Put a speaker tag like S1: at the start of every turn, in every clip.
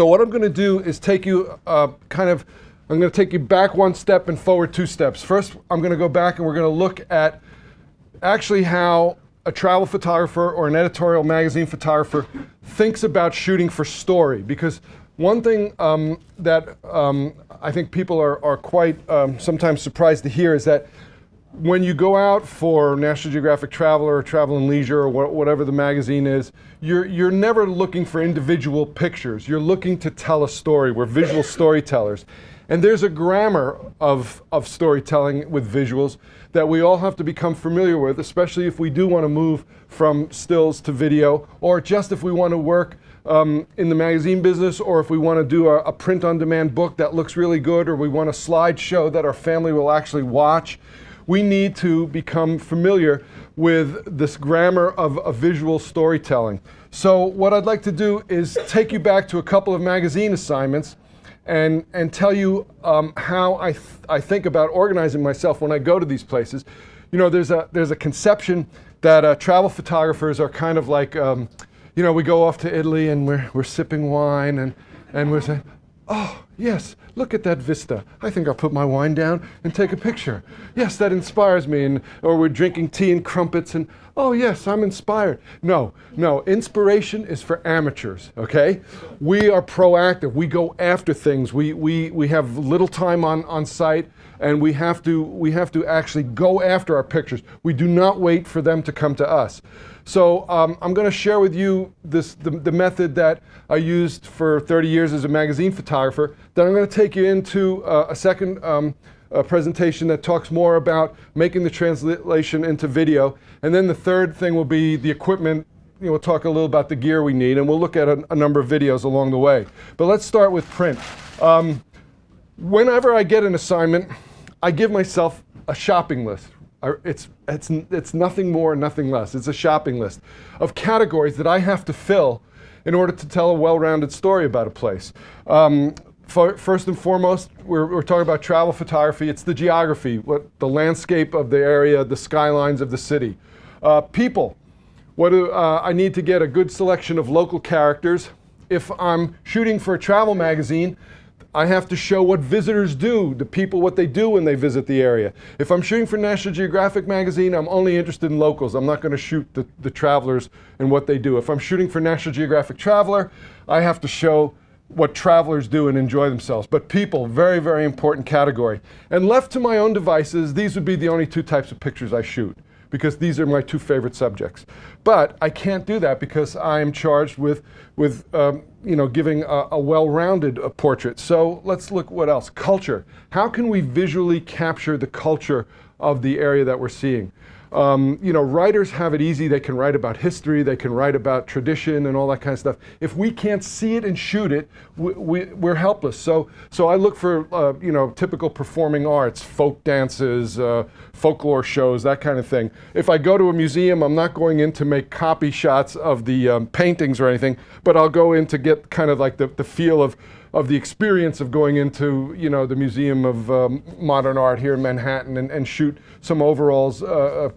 S1: So what I'm going to do is take you I'm going to take you back one step and forward two steps. First, I'm going to go back and we're going to look at actually how a travel photographer or an editorial magazine photographer thinks about shooting for story. Because one thing that I think people are quite sometimes surprised to hear is that when you go out for National Geographic Traveler or Travel and Leisure or whatever the magazine is, you're never looking for individual pictures. You're looking to tell a story. We're visual storytellers. And there's a grammar of storytelling with visuals that we all have to become familiar with, especially if we do want to move from stills to video, or just if we want to work in the magazine business, or if we want to do a print-on-demand book that looks really good, or we want a slideshow that our family will actually watch. We need to become familiar with this grammar of visual storytelling. So what I'd like to do is take you back to a couple of magazine assignments and tell you how I think about organizing myself when I go to these places. You know, there's a conception that travel photographers are kind of like, you know, we go off to Italy and we're sipping wine and we're saying, oh, yes, look at that vista. I think I'll put my wine down and take a picture. Yes, that inspires me. Or we're drinking tea and crumpets and, oh yes, I'm inspired. No, inspiration is for amateurs, okay? We are proactive. We go after things. We have little time on site, and we have to actually go after our pictures. We do not wait for them to come to us. So I'm going to share with you the method that I used for 30 years as a magazine photographer. Then I'm going to take you into a second presentation that talks more about making the translation into video. And then the third thing will be the equipment. You know, we'll talk a little about the gear we need, and we'll look at a number of videos along the way. But let's start with print. Whenever I get an assignment, I give myself a shopping list. It's nothing more, nothing less. It's a shopping list of categories that I have to fill in order to tell a well-rounded story about a place. First and foremost, we're talking about travel photography. It's the geography, the landscape of the area, the skylines of the city. People, I need to get a good selection of local characters. If I'm shooting for a travel magazine, I have to show what visitors do, the people, what they do when they visit the area. If I'm shooting for National Geographic magazine, I'm only interested in locals. I'm not going to shoot the travelers and what they do. If I'm shooting for National Geographic Traveler, I have to show what travelers do and enjoy themselves. But people, very, very important category. And left to my own devices, these would be the only two types of pictures I shoot, because these are my two favorite subjects. But I can't do that because I am charged with you know, giving a well-rounded portrait. So let's look what else. Culture. How can we visually capture the culture of the area that we're seeing? You know, writers have it easy. They can write about history, they can write about tradition and all that kind of stuff. If we can't see it and shoot it, we're helpless. So I look for, you know, typical performing arts, folk dances, folklore shows, that kind of thing. If I go to a museum, I'm not going in to make copy shots of the paintings or anything, but I'll go in to get kind of like the feel of the experience of going into, you know, the Museum of Modern Art here in Manhattan and shoot some overalls,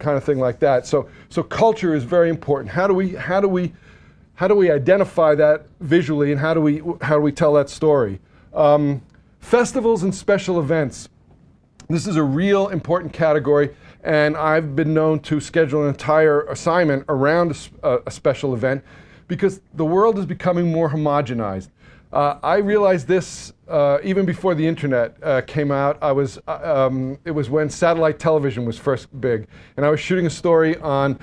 S1: kind of thing like that. So culture is very important. How do we identify that visually, and how do we tell that story? Festivals and special events. This is a real important category, and I've been known to schedule an entire assignment around a special event because the world is becoming more homogenized. I realized this even before the internet came out. It was when satellite television was first big, and I was shooting a story on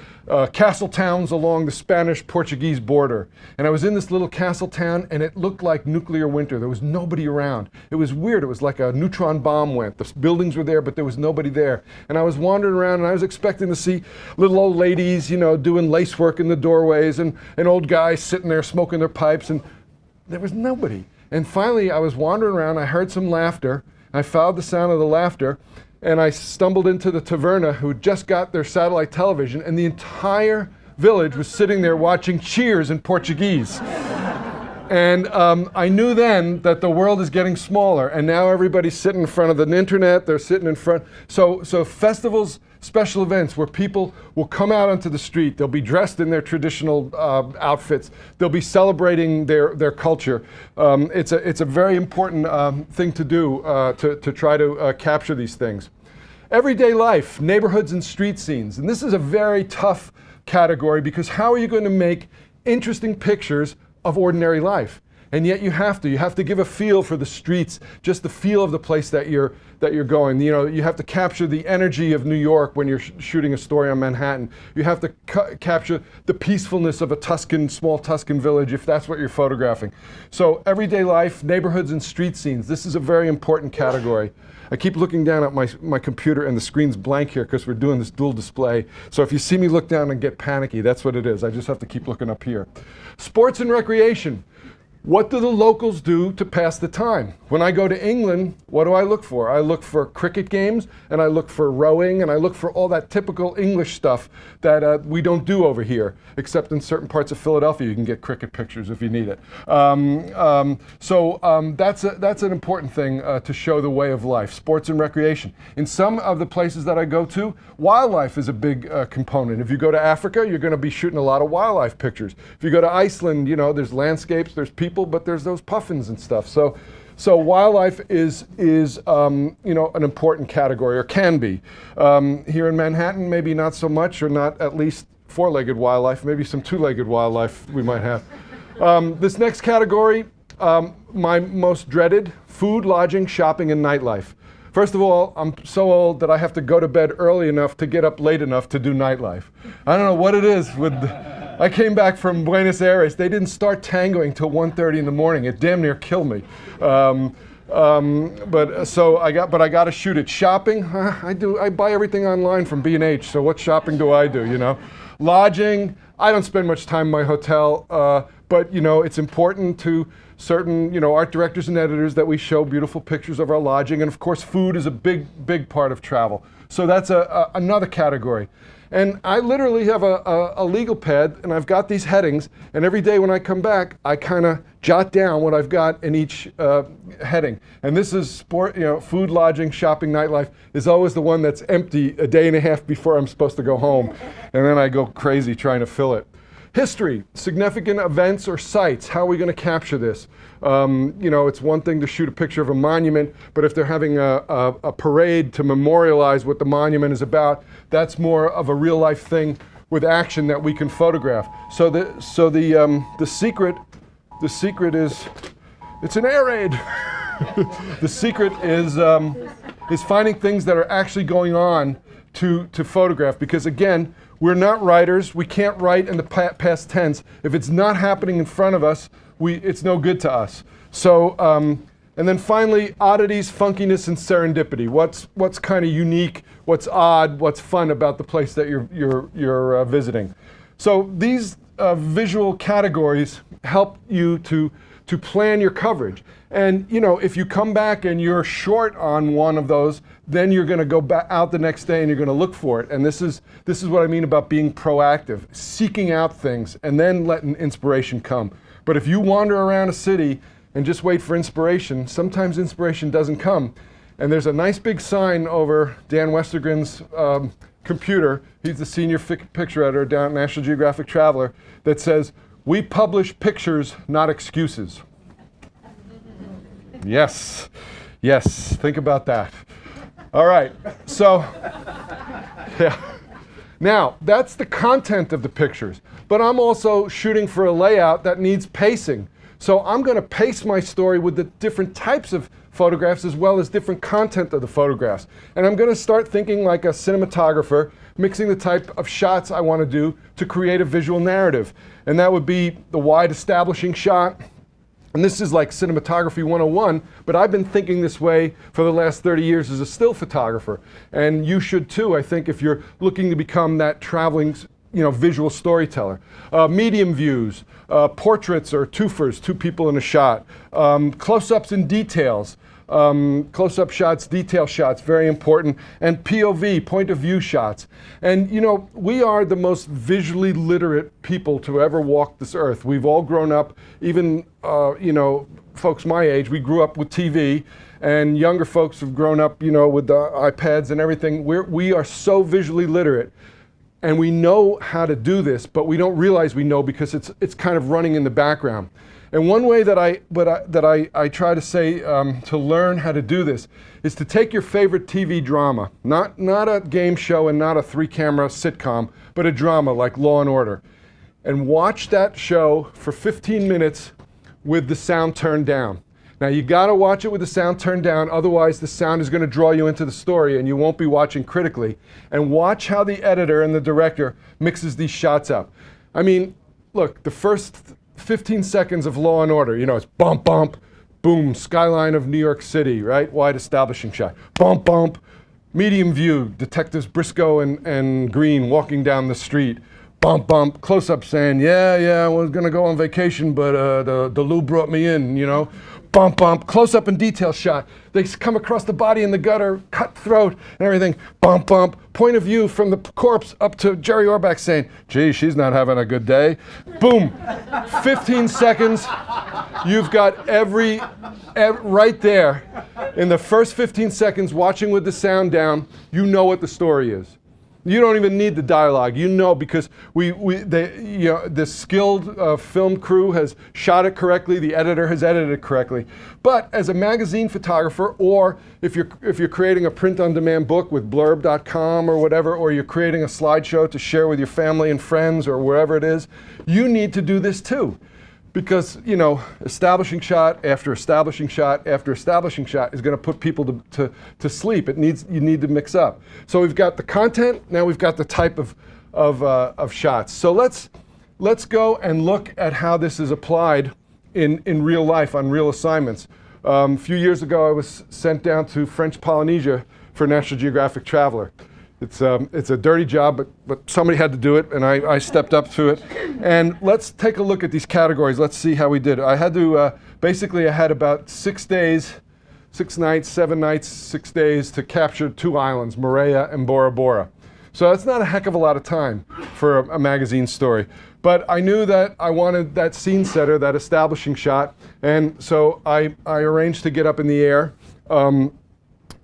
S1: castle towns along the Spanish-Portuguese border. And I was in this little castle town, and it looked like nuclear winter. There was nobody around. It was weird. It was like a neutron bomb went. The buildings were there, but there was nobody there. And I was wandering around, and I was expecting to see little old ladies, you know, doing lace work in the doorways, and old guys sitting there smoking their pipes, and there was nobody. And finally, I was wandering around, I heard some laughter, I followed the sound of the laughter, and I stumbled into the taverna who just got their satellite television, and the entire village was sitting there watching Cheers in Portuguese. And I knew then that the world is getting smaller, and now everybody's sitting in front of the internet, they're sitting in front. So festivals, special events where people will come out onto the street. They'll be dressed in their traditional outfits. They'll be celebrating their culture. It's a very important thing to do to try to capture these things. Everyday life, neighborhoods and street scenes. And this is a very tough category because how are you going to make interesting pictures of ordinary life? And yet you have to give a feel for the streets, just the feel of the place that you're going. You know, you have to capture the energy of New York when you're shooting a story on Manhattan. You have to capture the peacefulness of a small Tuscan village if that's what you're photographing. So everyday life, neighborhoods and street scenes. This is a very important category. I keep looking down at my computer and the screen's blank here because we're doing this dual display. So if you see me look down and get panicky, that's what it is. I just have to keep looking up here. Sports and recreation. What do the locals do to pass the time? When I go to England, what do I look for? I look for cricket games, and I look for rowing, and I look for all that typical English stuff that we don't do over here, except in certain parts of Philadelphia you can get cricket pictures if you need it. That's an important thing to show the way of life, sports and recreation. In some of the places that I go to, wildlife is a big component. If you go to Africa, you're going to be shooting a lot of wildlife pictures. If you go to Iceland, you know, there's landscapes, there's people, but there's those puffins and stuff. So wildlife is you know, an important category, or can be. Here in Manhattan, maybe not so much, or not at least four-legged wildlife, maybe some two-legged wildlife we might have. This next category, my most dreaded, food, lodging, shopping, and nightlife. First of all, I'm so old that I have to go to bed early enough to get up late enough to do nightlife. I don't know what it is with I came back from Buenos Aires. They didn't start tangoing till 1:30 in the morning. It damn near killed me. But I got to shoot it. Shopping, I buy everything online from B&H. So what shopping do I do? You know, lodging. I don't spend much time in my hotel, but you know, it's important to certain, you know, art directors and editors that we show beautiful pictures of our lodging, and of course, food is a big part of travel. So that's another category. And I literally have a legal pad, and I've got these headings, and every day when I come back, I kind of jot down what I've got in each heading. And this is sport, you know, food, lodging, shopping, nightlife is always the one that's empty a day and a half before I'm supposed to go home. And then I go crazy trying to fill it. History, significant events or sites. How are we going to capture this? You know, it's one thing to shoot a picture of a monument, but if they're having a parade to memorialize what the monument is about, that's more of a real life thing with action that we can photograph. So the secret is, it's an air raid. The secret is finding things that are actually going on to photograph, because again, we're not writers. We can't write in the past tense. If it's not happening in front of us, it's no good to us. So, and then finally, oddities, funkiness, and serendipity. What's kind of unique? What's odd? What's fun about the place that you're visiting? So these visual categories help you to plan your coverage. And you know, if you come back and you're short on one of those, then you're going to go back out the next day and you're going to look for it. And this is what I mean about being proactive, seeking out things and then letting inspiration come. But if you wander around a city and just wait for inspiration, sometimes inspiration doesn't come. And there's a nice big sign over Dan Westergren's computer. He's the senior picture editor down at National Geographic Traveler, that says, "We publish pictures, not excuses." Yes, think about that. All right, so, yeah. Now, that's the content of the pictures, but I'm also shooting for a layout that needs pacing. So I'm going to pace my story with the different types of photographs as well as different content of the photographs. And I'm going to start thinking like a cinematographer, mixing the type of shots I want to do to create a visual narrative. And that would be the wide establishing shot. And this is like Cinematography 101, but I've been thinking this way for the last 30 years as a still photographer. And you should too, I think, if you're looking to become that traveling, you know, visual storyteller. Medium views, portraits or twofers, two people in a shot, close-ups and details, close-up shots, detail shots, very important, and POV, point of view shots. And you know, we are the most visually literate people to ever walk this earth. We've all grown up, even you know, folks my age, we grew up with TV, and younger folks have grown up, you know, with the iPads and everything. We are so visually literate, and we know how to do this, but we don't realize we know because it's kind of running in the background. And one way that I try to say to learn how to do this is to take your favorite TV drama, not a game show and not a 3-camera sitcom, but a drama like Law and Order, and watch that show for 15 minutes with the sound turned down. Now you gotta watch it with the sound turned down, otherwise the sound is gonna draw you into the story and you won't be watching critically. And watch how the editor and the director mixes these shots up. I mean, look, the first 15 seconds of Law and Order, you know, it's bump, bump, boom, skyline of New York City, right? Wide establishing shot. Bump, bump, medium view, detectives Briscoe and Green walking down the street. Bump, bump, close-up saying, yeah, I was gonna go on vacation, but the Lou brought me in, you know. Bump, bump, close-up and detail shot. They come across the body in the gutter, cut throat and everything. Bump, bump, point of view from the corpse up to Jerry Orbach saying, gee, she's not having a good day. Boom, 15 seconds. You've got every right there. In the first 15 seconds, watching with the sound down, you know what the story is. You don't even need the dialogue, you know, because the skilled film crew has shot it correctly, the editor has edited it correctly. But as a magazine photographer, or if you're creating a print-on-demand book with blurb.com or whatever, or you're creating a slideshow to share with your family and friends or wherever it is, you need to do this too. Because, you know, establishing shot after establishing shot after establishing shot is going to put people to sleep. You need to mix up. So we've got the content, now we've got the type of shots. So let's go and look at how this is applied in real life on real assignments. A few years ago, I was sent down to French Polynesia for National Geographic Traveler. It's a dirty job, but somebody had to do it, and I stepped up to it. And let's take a look at these categories. Let's see how we did. I had to, basically I had about 6 days, 6 nights, 7 nights, 6 days to capture 2 islands, Moorea and Bora Bora. So that's not a heck of a lot of time for a magazine story. But I knew that I wanted that scene setter, that establishing shot, and so I arranged to get up in the air.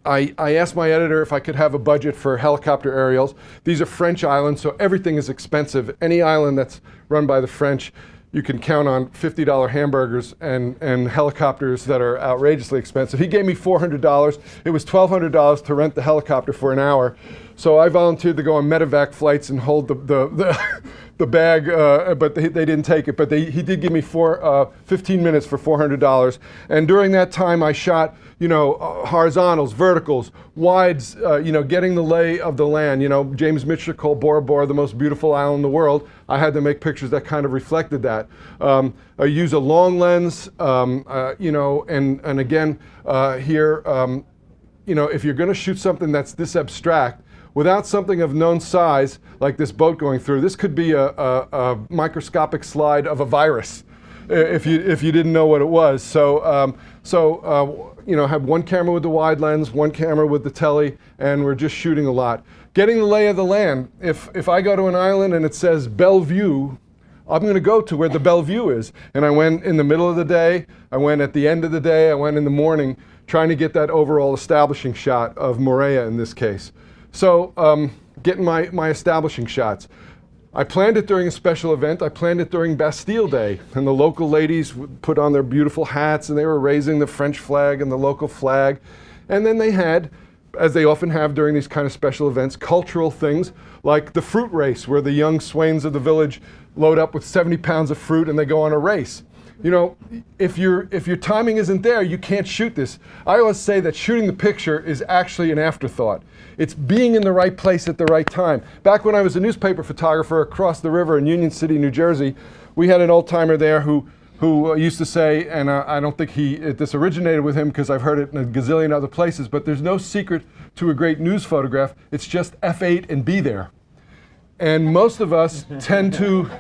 S1: I asked my editor if I could have a budget for helicopter aerials. These are French islands, so everything is expensive. Any island that's run by the French, you can count on $50 hamburgers and helicopters that are outrageously expensive. He gave me $400. It was $1,200 to rent the helicopter for an hour. So I volunteered to go on medevac flights and hold the bag, but they didn't take it. But he did give me 15 minutes for $400. And during that time, I shot, you know, horizontals, verticals, wides, you know, getting the lay of the land. You know, James Mitchell called Bora Bora the most beautiful island in the world. I had to make pictures that kind of reflected that. I use a long lens, you know, and again, here, you know, if you're going to shoot something that's this abstract, without something of known size, like this boat going through, this could be a microscopic slide of a virus, if you didn't know what it was. So, you know, have one camera with the wide lens, one camera with the tele, and we're just shooting a lot. Getting the lay of the land. If I go to an island and it says Bellevue, I'm going to go to where the Bellevue is. And I went in the middle of the day, I went at the end of the day, I went in the morning, trying to get that overall establishing shot of Moorea in this case. So getting my establishing shots. I planned it during a special event. I planned it during Bastille Day, and the local ladies would put on their beautiful hats, and they were raising the French flag and the local flag. And then they had, as they often have during these kind of special events, cultural things like the fruit race, where the young swains of the village load up with 70 pounds of fruit and they go on a race. You know, if your timing isn't there, you can't shoot this. I always say that shooting the picture is actually an afterthought. It's being in the right place at the right time. Back when I was a newspaper photographer across the river in Union City, New Jersey, we had an old timer there who used to say, and I don't think this originated with him because I've heard it in a gazillion other places, but there's no secret to a great news photograph. It's just F8 and be there. And most of us tend to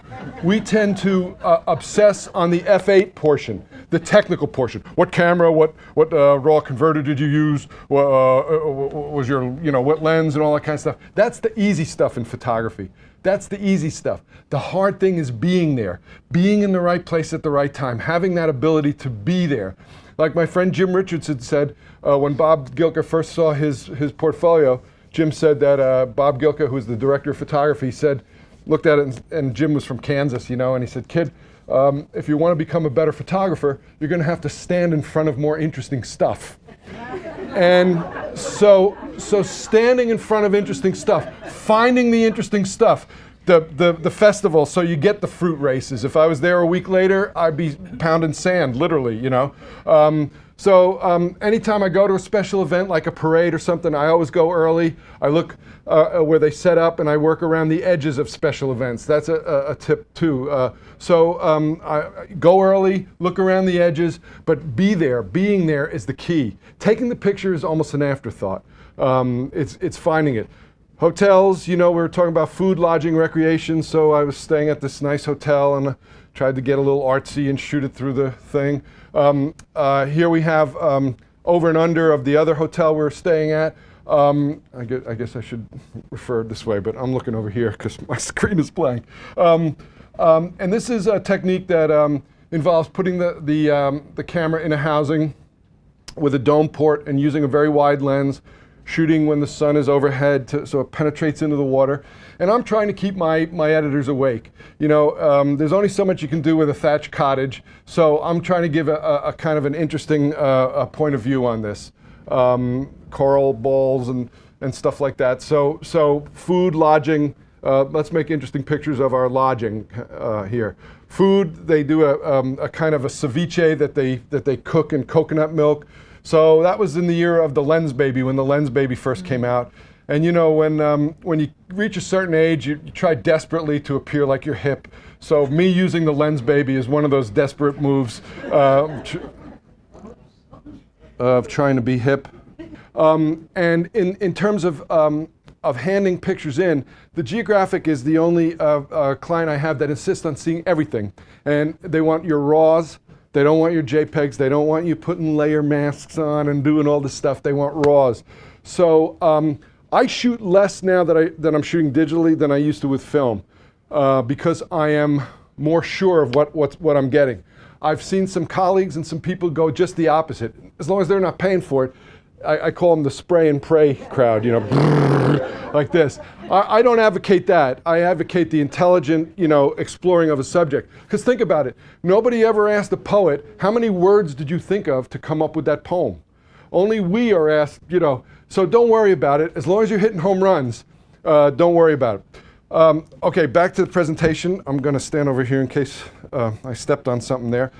S1: obsess on the F8 portion, the technical portion. What camera, what raw converter did you use? Was your, what lens and all that kind of stuff. That's the easy stuff in photography. That's the easy stuff. The hard thing is being there, being in the right place at the right time, having that ability to be there. Like my friend Jim Richardson said, when Bob Gilka first saw his portfolio, Jim said that Bob Gilka, who's the director of photography, looked at it, and Jim was from Kansas, and he said, kid, if you want to become a better photographer, you're going to have to stand in front of more interesting stuff. And so standing in front of interesting stuff, finding the interesting stuff, the festival, so you get the fruit races. If I was there a week later, I'd be pounding sand, literally, So anytime I go to a special event like a parade or something, I always go early. I look where they set up, and I work around the edges of special events. That's a tip too. I go early, look around the edges, but be there. Being there is the key. Taking the picture is almost an afterthought. It's finding it. Hotels, we were talking about food, lodging, recreation, so I was staying at this nice hotel and tried to get a little artsy and shoot it through the thing. Here we have over and under of the other hotel we were staying at. I guess I should refer this way, but I'm looking over here because my screen is blank. And this is a technique that involves putting the camera in a housing with a dome port and using a very wide lens, shooting when the sun is overhead so it penetrates into the water. And I'm trying to keep my editors awake. There's only so much you can do with a thatched cottage, so I'm trying to give a kind of an interesting point of view on this. Coral balls and stuff like that. So food, lodging, let's make interesting pictures of our lodging here. Food, they do a kind of a ceviche that they cook in coconut milk. So that was in the era of the Lens Baby, when the Lens Baby first came out. And when you reach a certain age, you try desperately to appear like you're hip. So me using the Lens Baby is one of those desperate moves of trying to be hip. And in terms of handing pictures in, the Geographic is the only client I have that insists on seeing everything. And they want your RAWs. They don't want your JPEGs. They don't want you putting layer masks on and doing all this stuff. They want RAWs. So I shoot less now that I'm shooting digitally than I used to with film because I am more sure of what I'm getting. I've seen some colleagues and some people go just the opposite. As long as they're not paying for it, I call them the spray and pray crowd, like this. I don't advocate that. I advocate the intelligent, exploring of a subject. Because think about it. Nobody ever asked a poet, how many words did you think of to come up with that poem? Only we are asked, so don't worry about it. As long as you're hitting home runs, don't worry about it. Okay, back to the presentation. I'm going to stand over here in case I stepped on something there.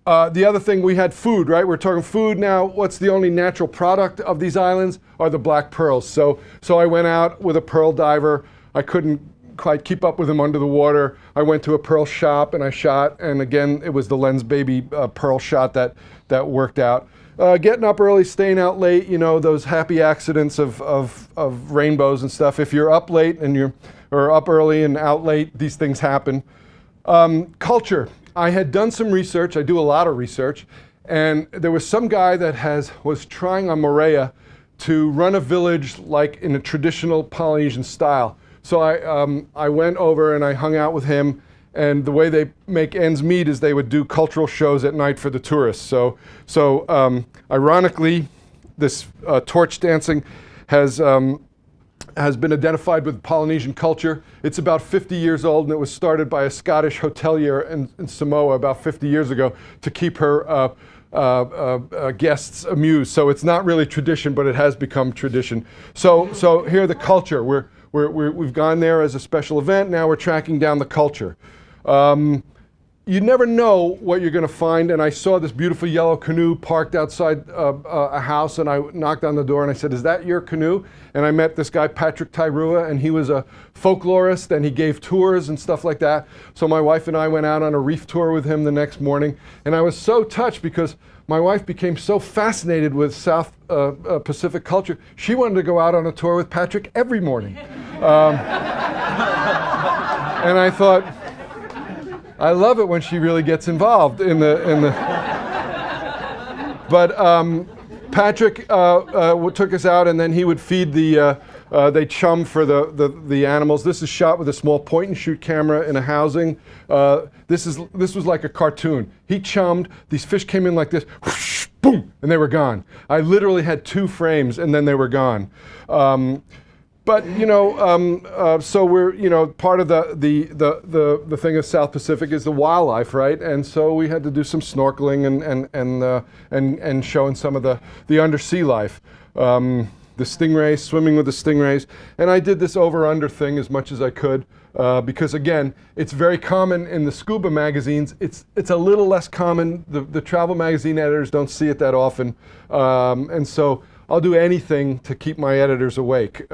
S1: The other thing, we had food, right? We're talking food now. What's the only natural product of these islands are the black pearls. So I went out with a pearl diver. I couldn't quite keep up with him under the water. I went to a pearl shop and I shot. And again, it was the Lens Baby pearl shot that worked out. Getting up early, staying out late, those happy accidents of rainbows and stuff. If you're up late or up early and out late, these things happen. Culture. I had done some research. I do a lot of research. And there was some guy that was trying on Moorea to run a village like in a traditional Polynesian style. So I went over and I hung out with him. And the way they make ends meet is they would do cultural shows at night for the tourists. So ironically, this torch dancing has been identified with Polynesian culture. It's about 50 years old, and it was started by a Scottish hotelier in Samoa about 50 years ago to keep her guests amused. So it's not really tradition, but it has become tradition. So here the culture. We've gone there as a special event. Now we're tracking down the culture. You never know what you're going to find, and I saw this beautiful yellow canoe parked outside a house, and I knocked on the door and I said, "Is that your canoe?" And I met this guy, Patrick Tairua, and he was a folklorist, and he gave tours and stuff like that. So my wife and I went out on a reef tour with him the next morning, and I was so touched because my wife became so fascinated with South Pacific culture. She wanted to go out on a tour with Patrick every morning. And I thought, I love it when she really gets involved in the. But Patrick took us out, and then he would feed they chum for the animals. This is shot with a small point-and-shoot camera in a housing. This was like a cartoon. He chummed. These fish came in like this, whoosh, boom, and they were gone. I literally had 2 frames, and then they were gone. But so we're part of the thing of South Pacific is the wildlife, right? And so we had to do some snorkeling and showing some of the undersea life, the stingrays, swimming with the stingrays, and I did this over/under thing as much as I could because again, it's very common in the scuba magazines. It's a little less common. The travel magazine editors don't see it that often, and so I'll do anything to keep my editors awake.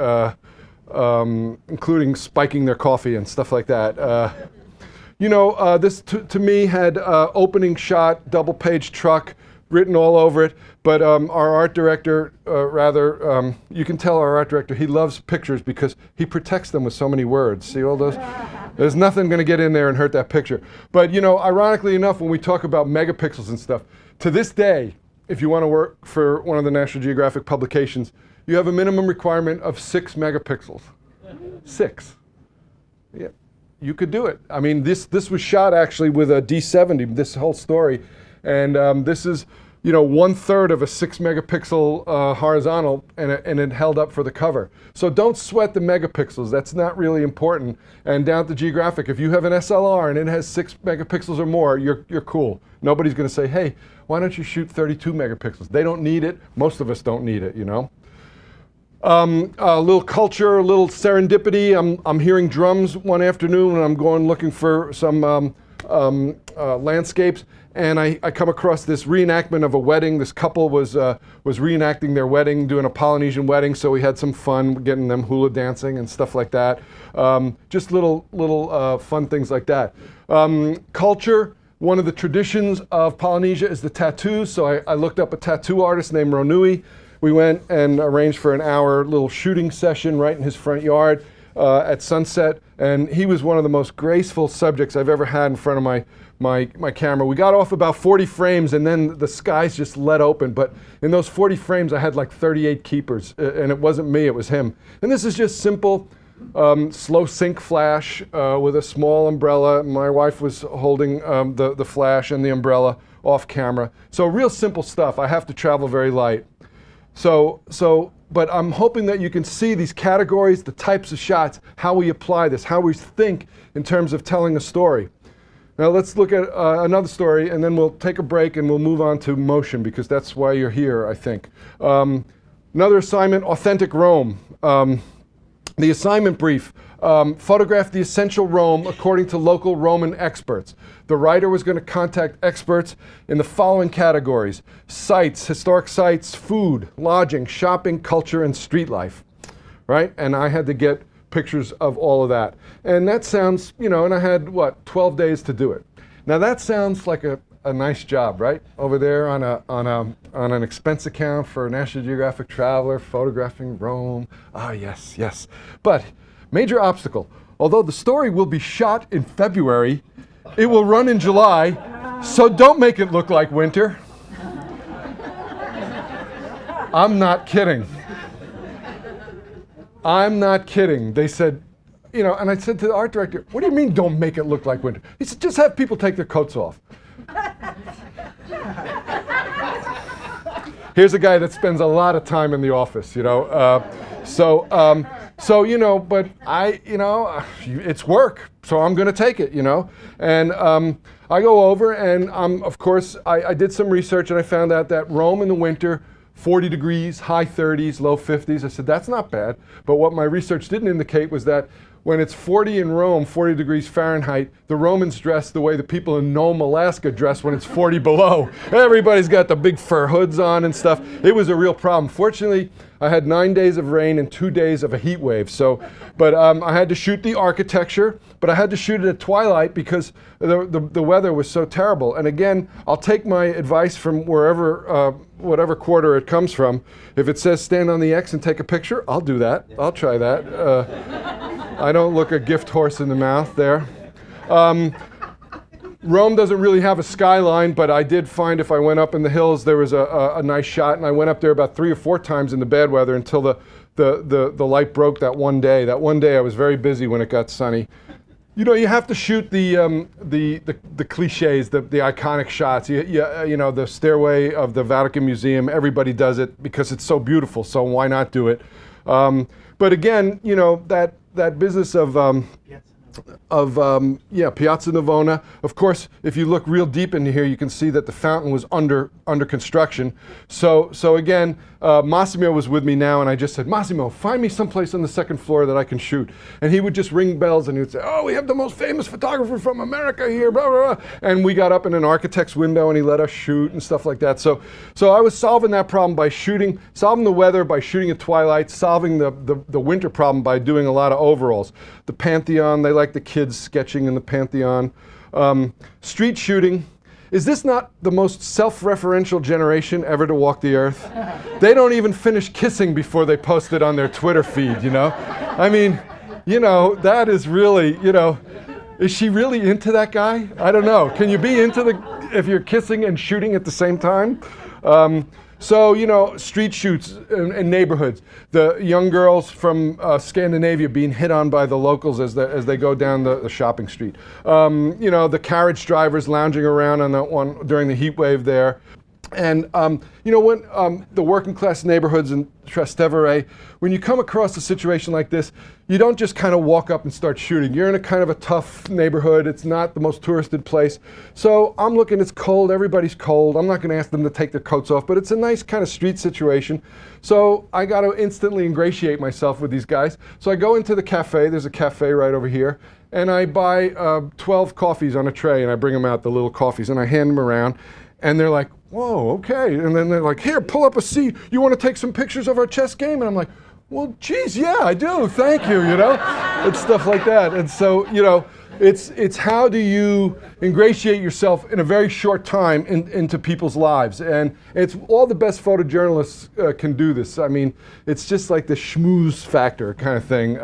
S1: Including spiking their coffee and stuff like that. This to me had opening shot, double-page truck written all over it, but our art director, you can tell our art director, he loves pictures because he protects them with so many words. See all those? There's nothing going to get in there and hurt that picture. But ironically enough, when we talk about megapixels and stuff, to this day, if you want to work for one of the National Geographic publications, you have a minimum requirement of 6 megapixels. 6. Yeah, you could do it. I mean, this was shot actually with a D70, this whole story, and this is 1/3 of a 6 megapixel horizontal, and it held up for the cover. So don't sweat the megapixels. That's not really important. And down at the Geographic, if you have an SLR and it has 6 megapixels or more, you're cool. Nobody's going to say, hey, why don't you shoot 32 megapixels? They don't need it. Most of us don't need it, A little culture, a little serendipity. I'm hearing drums one afternoon, and I'm going looking for some landscapes, and I come across this reenactment of a wedding. This couple was reenacting their wedding, doing a Polynesian wedding, so we had some fun getting them hula dancing and stuff like that. Just little fun things like that. Culture. One of the traditions of Polynesia is the tattoos, so I looked up a tattoo artist named Ronui. We went and arranged for an hour little shooting session right in his front yard at sunset, and he was one of the most graceful subjects I've ever had in front of my camera. We got off about 40 frames, and then the skies just let open, but in those 40 frames I had like 38 keepers, and it wasn't me, it was him. And this is just simple slow sync flash with a small umbrella. My wife was holding the flash and the umbrella off camera. So real simple stuff. I have to travel very light. But I'm hoping that you can see these categories, the types of shots, how we apply this, how we think in terms of telling a story. Now let's look at another story, and then we'll take a break and we'll move on to motion, because that's why you're here, I think. Another assignment, authentic Rome. The assignment brief, photograph the essential Rome according to local Roman experts. The writer was going to contact experts in the following categories: sites, historic sites, food, lodging, shopping, culture, and street life, right? And I had to get pictures of all of that. And that sounds, and I had, 12 days to do it. Now that sounds like a nice job, right? Over there on an expense account for National Geographic Traveler, photographing Rome. Ah, yes, yes. But major obstacle. Although the story will be shot in February, it will run in July, so don't make it look like winter. I'm not kidding. I'm not kidding. They said, and I said to the art director, what do you mean don't make it look like winter? He said, just have people take their coats off. Here's a guy that spends a lot of time in the office, but it's work, so I'm going to take it, And I go over, and of course, I did some research, and I found out that Rome in the winter, 40 degrees, high 30s, low 50s. I said, that's not bad. But what my research didn't indicate was that when it's 40 in Rome, 40 degrees Fahrenheit, the Romans dress the way the people in Nome, Alaska dress when it's 40 below. Everybody's got the big fur hoods on and stuff. It was a real problem. Fortunately, I had 9 days of rain and 2 days of a heat wave. But I had to shoot the architecture, but I had to shoot it at twilight because the weather was so terrible. And again, I'll take my advice from whatever quarter it comes from. If it says stand on the X and take a picture, I'll do that. I'll try that. I don't look a gift horse in the mouth there. Rome doesn't really have a skyline, but I did find if I went up in the hills, there was a nice shot, and I went up there about 3 or 4 times in the bad weather until the light broke that one day. That one day I was very busy when it got sunny. You know, you have to shoot the cliches, the iconic shots. You know, the stairway of the Vatican Museum, everybody does it because it's so beautiful, so why not do it? But again, you know, that business of Piazza Navona. Of course, if you look real deep into here, you can see that the fountain was under construction. So again, Massimo was with me now, and I just said, Massimo, find me someplace on the second floor that I can shoot. And he would just ring bells, and he would say, oh, we have the most famous photographer from America here, blah, blah, blah. And we got up in an architect's window, and he let us shoot and stuff like that. So I was solving that problem by solving the weather by shooting at twilight, solving the winter problem by doing a lot of overalls. The Pantheon, they like the kids sketching in the Pantheon. Street shooting. Is this not the most self-referential generation ever to walk the earth? They don't even finish kissing before they post it on their Twitter feed, you know? I mean, you know, that is really, you know, is she really into that guy? I don't know. Can you be into if you're kissing and shooting at the same time? So, you know, street shoots in neighborhoods. The young girls from Scandinavia being hit on by the locals as they go down the shopping street. You know, the carriage drivers lounging around on that one during the heat wave there. And, you know, when the working class neighborhoods in Trastevere, when you come across a situation like this, you don't just kind of walk up and start shooting. You're in a kind of a tough neighborhood. It's not the most touristed place. So I'm looking, it's cold, everybody's cold. I'm not going to ask them to take their coats off, but it's a nice kind of street situation. So I got to instantly ingratiate myself with these guys. So I go into the cafe, there's a cafe right over here, and I buy 12 coffees on a tray, and I bring them out, the little coffees, and I hand them around, and they're like, whoa, okay. And then they're like, here, pull up a seat. You want to take some pictures of our chess game? And I'm like, well, geez, yeah, I do. Thank you, you know? It's stuff like that. And so, you know, it's how do you ingratiate yourself in a very short time into people's lives. And it's all the best photojournalists can do this. I mean, it's just like the schmooze factor kind of thing.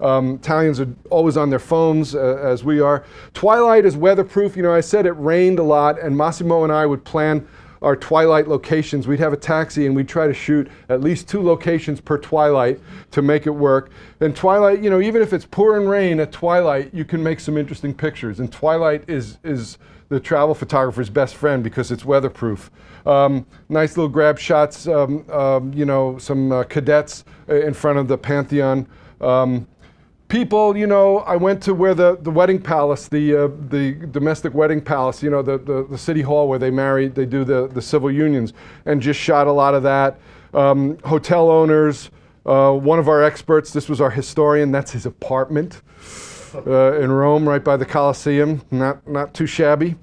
S1: Italians are always on their phones, as we are. Twilight is weatherproof. You know, I said it rained a lot, and Massimo and I would plan our twilight locations. We'd have a taxi and we'd try to shoot at least 2 locations per twilight to make it work. And twilight, you know, even if it's pouring rain at twilight, you can make some interesting pictures. And twilight is the travel photographer's best friend because it's weatherproof. Nice little grab shots, you know, some cadets in front of the Pantheon. People, you know, I went to where the wedding palace, the domestic wedding palace, you know, the city hall where they do the civil unions, and just shot a lot of that. Hotel owners, one of our experts, this was our historian, that's his apartment in Rome, right by the Colosseum, not too shabby.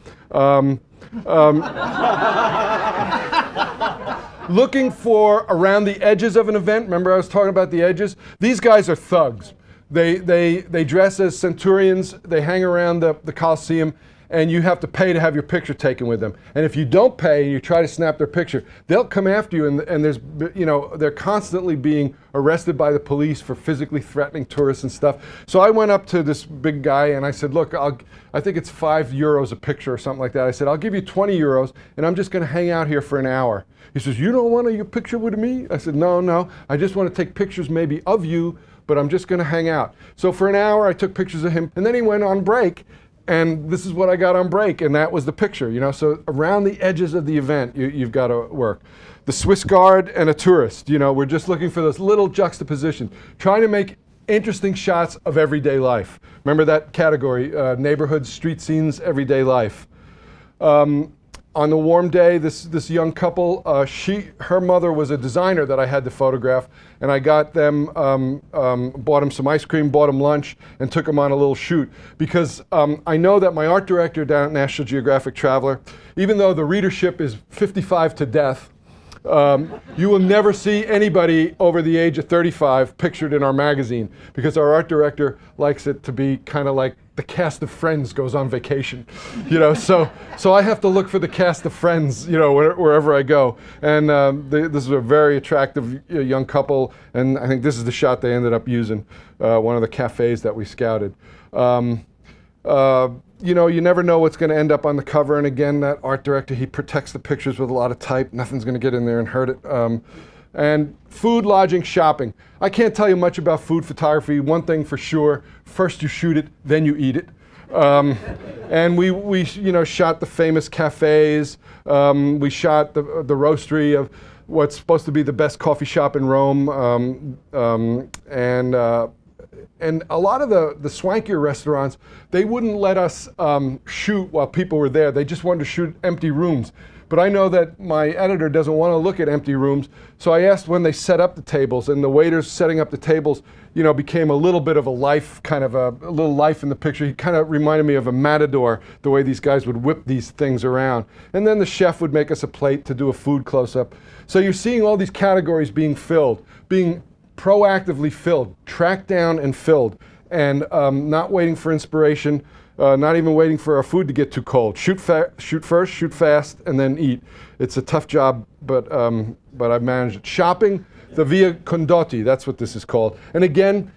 S1: Looking for around the edges of an event, remember I was talking about the edges? These guys are thugs. They dress as centurions, they hang around the Colosseum, and you have to pay to have your picture taken with them. And if you don't pay and you try to snap their picture, they'll come after you, and there's, you know, they're constantly being arrested by the police for physically threatening tourists and stuff. So I went up to this big guy and I said, look, I think it's €5 a picture or something like that. I said, I'll give you €20 and I'm just going to hang out here for an hour. He says, you don't want your picture with me? I said, no, I just want to take pictures maybe of you, but I'm just going to hang out. So for an hour, I took pictures of him, and then he went on break, and this is what I got on break, and that was the picture, you know? So around the edges of the event, you've got to work. The Swiss Guard and a tourist, you know, we're just looking for those little juxtapositions, trying to make interesting shots of everyday life. Remember that category, neighborhoods, street scenes, everyday life. On the warm day, this young couple, her mother was a designer that I had to photograph, and I got them, bought them some ice cream, bought them lunch, and took them on a little shoot. Because I know that my art director down at National Geographic Traveler, even though the readership is 55 to death, you will never see anybody over the age of 35 pictured in our magazine, because our art director likes it to be kind of like the cast of Friends goes on vacation, so I have to look for the cast of Friends, wherever I go. And this is a very attractive young couple, and I think this is the shot they ended up using, one of the cafes that we scouted. You never know what's going to end up on the cover, and again, that art director, he protects the pictures with a lot of type. Nothing's going to get in there and hurt it. And food, lodging, shopping. I can't tell you much about food photography. One thing for sure, first you shoot it, then you eat it. And we shot the famous cafes. We shot the roastery of what's supposed to be the best coffee shop in Rome. And a lot of the swankier restaurants, they wouldn't let us shoot while people were there. They just wanted to shoot empty rooms. But I know that my editor doesn't want to look at empty rooms, so I asked when they set up the tables, and the waiters setting up the tables, became a little bit of a life, kind of a little life in the picture. He kind of reminded me of a matador, the way these guys would whip these things around. And then the chef would make us a plate to do a food close-up. So you're seeing all these categories being filled, being proactively filled, tracked down and filled, and not waiting for inspiration. Not even waiting for our food to get too cold. Shoot first, shoot fast, and then eat. It's a tough job, but I've managed it. Shopping, the Via Condotti, that's what this is called. And again,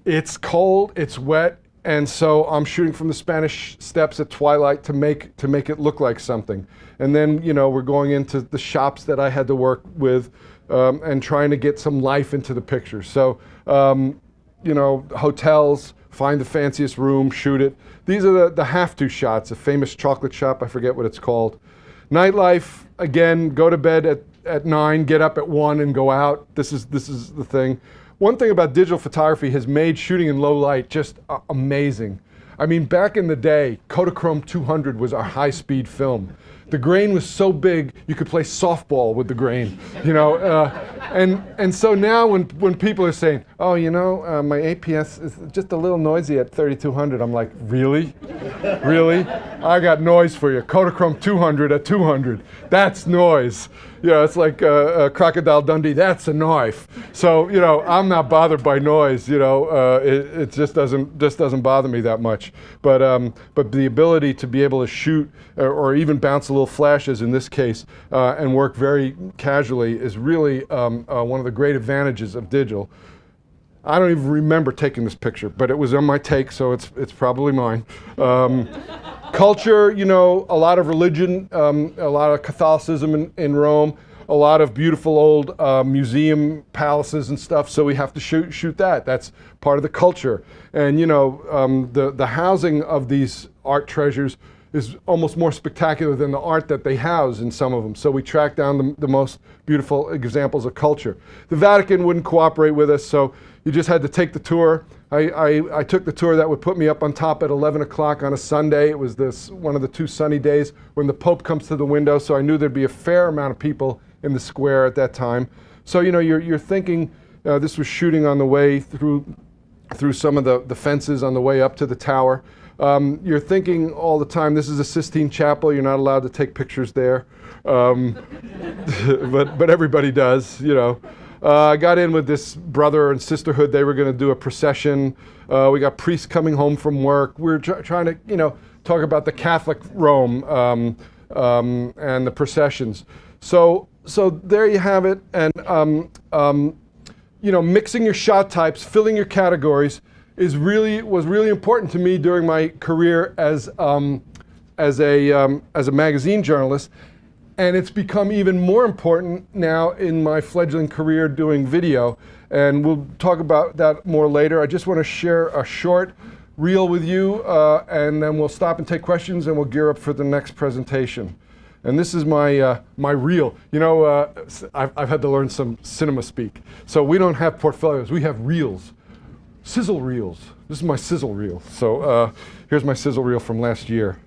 S1: it's cold, it's wet, and so I'm shooting from the Spanish Steps at twilight to make it look like something. And then, we're going into the shops that I had to work with and trying to get some life into the picture. So, hotels, find the fanciest room, shoot it. These are the have-to shots, a famous chocolate shop, I forget what it's called. Nightlife, again, go to bed at 9, get up at 1 and go out. This is the thing. One thing about digital photography has made shooting in low light just amazing. I mean, back in the day, Kodachrome 200 was our high-speed film. The grain was so big, you could play softball with the grain, and so now when people are saying, oh, my APS is just a little noisy at 3200, I'm like, really? Really? I got noise for you. Kodachrome 200 at 200. That's noise. It's like Crocodile Dundee, that's a knife. So, I'm not bothered by noise, it just doesn't bother me that much. But the ability to be able to shoot or even bounce a little flashes in this case and work very casually is really one of the great advantages of digital. I don't even remember taking this picture, but it was on my take, so it's probably mine. Culture, a lot of religion, a lot of Catholicism in Rome, a lot of beautiful old museum palaces and stuff, so we have to shoot that. That's part of the culture. And the housing of these art treasures is almost more spectacular than the art that they house in some of them. So we track down the most beautiful examples of culture. The Vatican wouldn't cooperate with us, so you just had to take the tour. I took the tour that would put me up on top at 11 o'clock on a Sunday. It was one of the 2 sunny days when the Pope comes to the window, so I knew there'd be a fair amount of people in the square at that time. So you're thinking, this was shooting on the way through some of the fences on the way up to the tower. You're thinking all the time, this is a Sistine Chapel, you're not allowed to take pictures there. But everybody does, I got in with this brother and sisterhood. They were going to do a procession. We got priests coming home from work. We were trying to, talk about the Catholic Rome and the processions. So there you have it. And mixing your shot types, filling your categories was really important to me during my career as a magazine journalist. And it's become even more important now in my fledgling career doing video. And we'll talk about that more later. I just want to share a short reel with you, and then we'll stop and take questions, and we'll gear up for the next presentation. And this is my reel. I've had to learn some cinema speak. So we don't have portfolios, we have reels. Sizzle reels. This is my Sizzle reel. So here's my Sizzle reel from last year.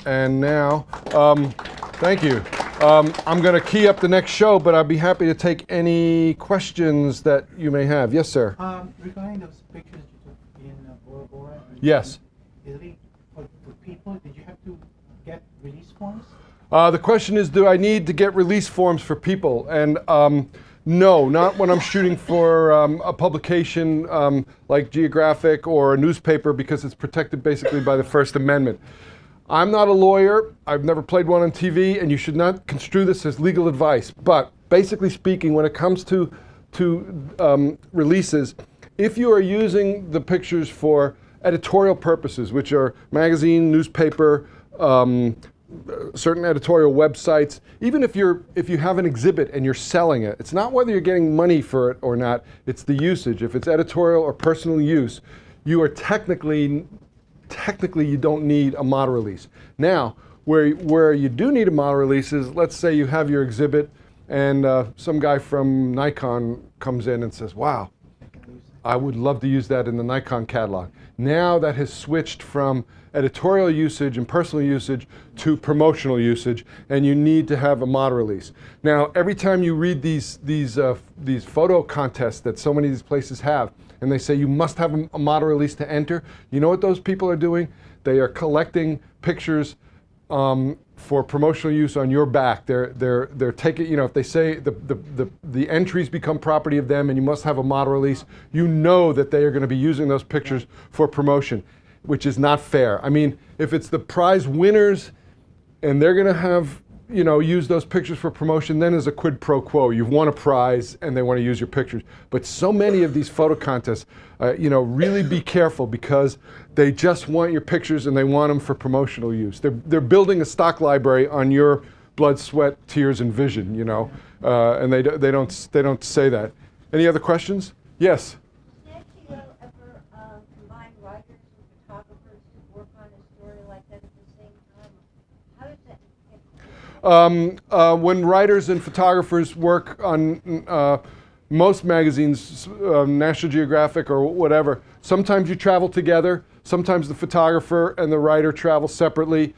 S1: And now, thank you. I'm going to key up the next show, but I'd be happy to take any questions that you may have. Yes, sir.
S2: Regarding those pictures you took in Bora Bora,
S1: yes.
S2: Italy, for people, did you have to get release forms?
S1: The question is, do I need to get release forms for people? And no, not when I'm shooting for a publication like Geographic or a newspaper, because it's protected basically by the First Amendment. I'm not a lawyer. I've never played one on TV, and you should not construe this as legal advice. But basically speaking, when it comes to releases, if you are using the pictures for editorial purposes, which are magazine, newspaper, certain editorial websites, even if you have an exhibit and you're selling it, it's not whether you're getting money for it or not, it's the usage. If it's editorial or personal use, you are technically you don't need a model release. Now, where you do need a model release is, let's say you have your exhibit and some guy from Nikon comes in and says, wow, I would love to use that in the Nikon catalog. Now that has switched from editorial usage and personal usage to promotional usage, and you need to have a model release. Now, every time you read these photo contests that so many of these places have, and they say you must have a model release to enter, you know what those people are doing? They are collecting pictures for promotional use on your back. They're taking, you know, if they say the entries become property of them and you must have a model release, you know that they are going to be using those pictures for promotion, which is not fair. I mean, if it's the prize winners and they're going to have, you know, use those pictures for promotion, then there's a quid pro quo. You've won a prize and they want to use your pictures. But so many of these photo contests, you know, really be careful, because they just want your pictures and they want them for promotional use. They're building a stock library on your blood, sweat, tears, and vision, you know, and they don't say that. Any other questions? Yes.
S3: Did you ever combine writers and photographers to work on a story like that at the same time? How does that?
S1: When writers and photographers work on most magazines, National Geographic or whatever, sometimes you travel together, sometimes the photographer and the writer travel separately.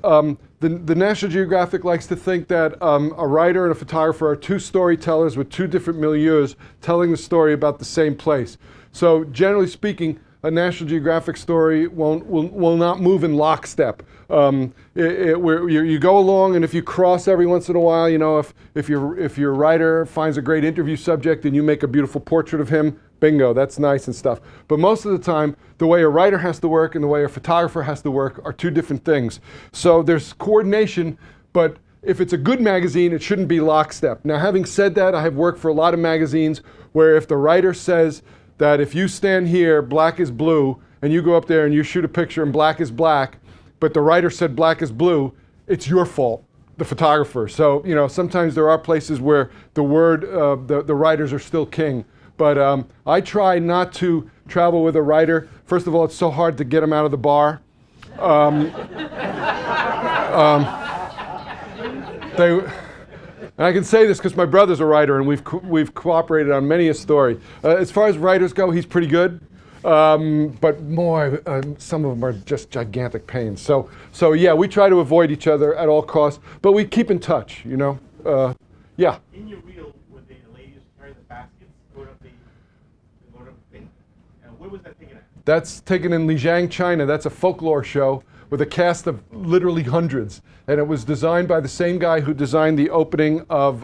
S1: The National Geographic likes to think that a writer and a photographer are two storytellers with two different milieus telling the story about the same place. So generally speaking, a National Geographic story will not move in lockstep. You go along, and if you cross every once in a while, you know, if your writer finds a great interview subject and you make a beautiful portrait of him, bingo, that's nice and stuff. But most of the time, the way a writer has to work and the way a photographer has to work are two different things. So there's coordination, but if it's a good magazine, it shouldn't be lockstep. Now, having said that, I have worked for a lot of magazines where if the writer says that if you stand here, black is blue, and you go up there and you shoot a picture and black is black, but the writer said black is blue, it's your fault, the photographer. So, you know, sometimes there are places where the writers are still king. But I try not to travel with a writer. First of all, it's so hard to get them out of the bar. And I can say this because my brother's a writer, and we've cooperated on many a story. As far as writers go, he's pretty good. But boy, some of them are just gigantic pains. So yeah, we try to avoid each other at all costs, but we keep in touch, you know. Yeah.
S4: In your reel, where the ladies carry the baskets, go up the thing, where was that taken at?
S1: That's taken in Lijiang, China. That's a folklore show with a cast of literally hundreds. And it was designed by the same guy who designed the opening of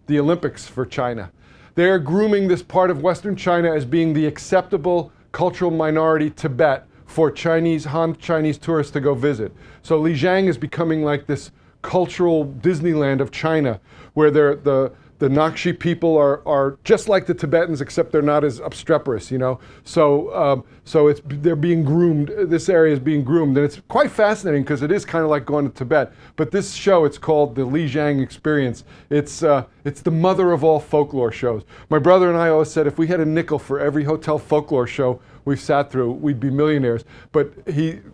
S1: the Olympics for China. They're grooming this part of Western China as being the acceptable cultural minority Tibet for Han Chinese tourists to go visit. So Lijiang is becoming like this cultural Disneyland of China, where the Nakshi people are just like the Tibetans, except they're not as obstreperous, you know. So they're being groomed. This area is being groomed, and it's quite fascinating because it is kind of like going to Tibet. But this show, it's called the Lijiang Experience. It's the mother of all folklore shows. My brother and I always said if we had a nickel for every hotel folklore show we've sat through, we'd be millionaires. But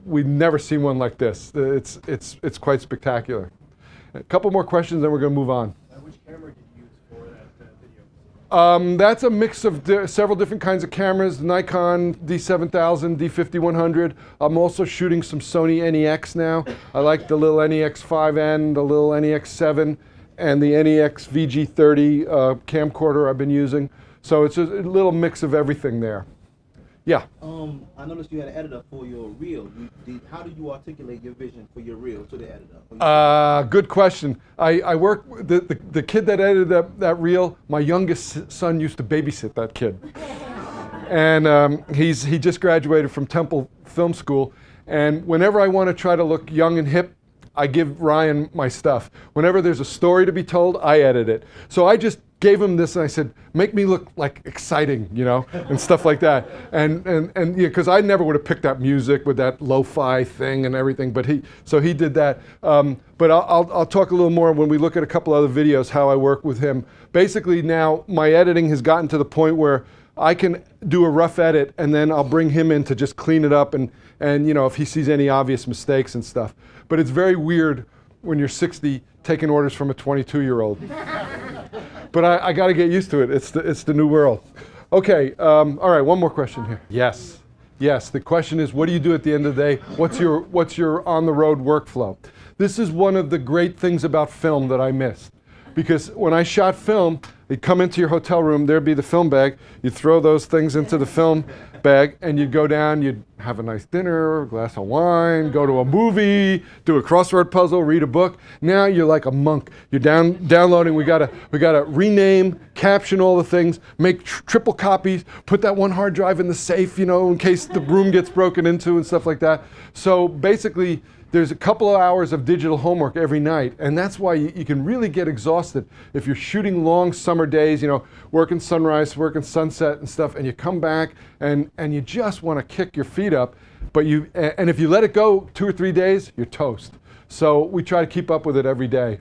S1: we'd never seen one like this. It's quite spectacular. A couple more questions, then we're going to move on.
S4: Which camera did you use for that video?
S1: That's a mix of several different kinds of cameras, Nikon D7000, D5100. I'm also shooting some Sony NEX now. I like the little NEX 5N, the little NEX 7, and the NEX VG30 camcorder I've been using. So it's a little mix of everything there. Yeah.
S5: I noticed you had an editor for your reel. How do you articulate your vision for your reel to the editor?
S1: Good question. I work, the kid that edited that reel, my youngest son used to babysit that kid. And he just graduated from Temple Film School. And whenever I want to try to look young and hip, I give Ryan my stuff. Whenever there's a story to be told, I edit it. So I just gave him this and I said, make me look like exciting, you know, and stuff like that. And yeah, because I never would have picked that music with that lo-fi thing and everything, but he did that. But I'll talk a little more when we look at a couple other videos how I work with him. Basically now my editing has gotten to the point where I can do a rough edit and then I'll bring him in to just clean it up and you know, if he sees any obvious mistakes and stuff. But it's very weird when you're 60 taking orders from a 22-year-old. But I got to get used to it. It's the new world. Okay, all right, one more question here. Yes, the question is, what do you do at the end of the day? What's your on-the-road workflow? This is one of the great things about film that I missed. Because when I shot film, you'd come into your hotel room, there'd be the film bag, you'd throw those things into the film bag, and you'd go down, you'd have a nice dinner, a glass of wine, go to a movie, do a crossword puzzle, read a book. Now you're like a monk. You're downloading, we gotta rename, caption all the things, make triple copies, put that one hard drive in the safe, you know, in case the room gets broken into and stuff like that. So basically, there's a couple of hours of digital homework every night, and that's why you can really get exhausted if you're shooting long summer days, you know, working sunrise, working sunset and stuff, and you come back and you just want to kick your feet up, but and if you let it go 2 or 3 days, you're toast. So we try to keep up with it every day.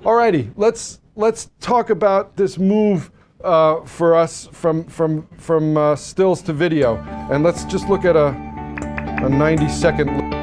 S1: Alrighty, let's talk about this move for us from stills to video, and let's just look at a 90-second.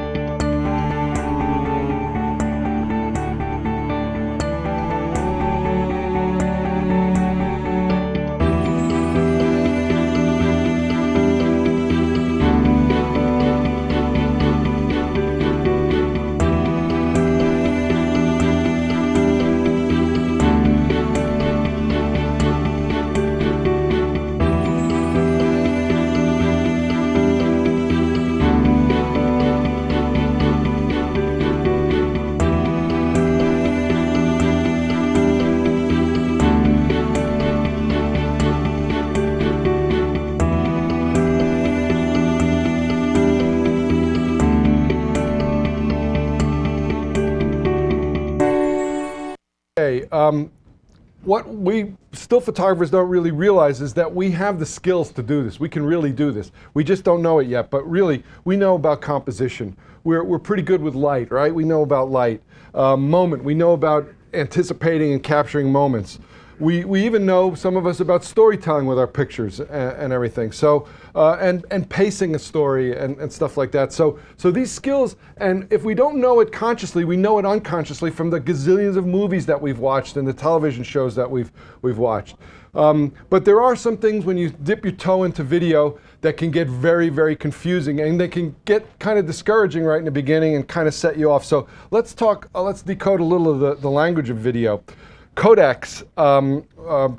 S1: What we still photographers don't really realize is that we have the skills to do this. We can really do this. We just don't know it yet, but really, we know about composition. We're pretty good with light, right? We know about light. Moment, we know about anticipating and capturing moments. We even know, some of us, about storytelling with our pictures and everything. So, and pacing a story and stuff like that. So these skills, and if we don't know it consciously, we know it unconsciously from the gazillions of movies that we've watched and the television shows that we've watched. But there are some things when you dip your toe into video that can get very, very confusing, and they can get kind of discouraging right in the beginning and kind of set you off. So let's decode a little of the language of video. Codecs,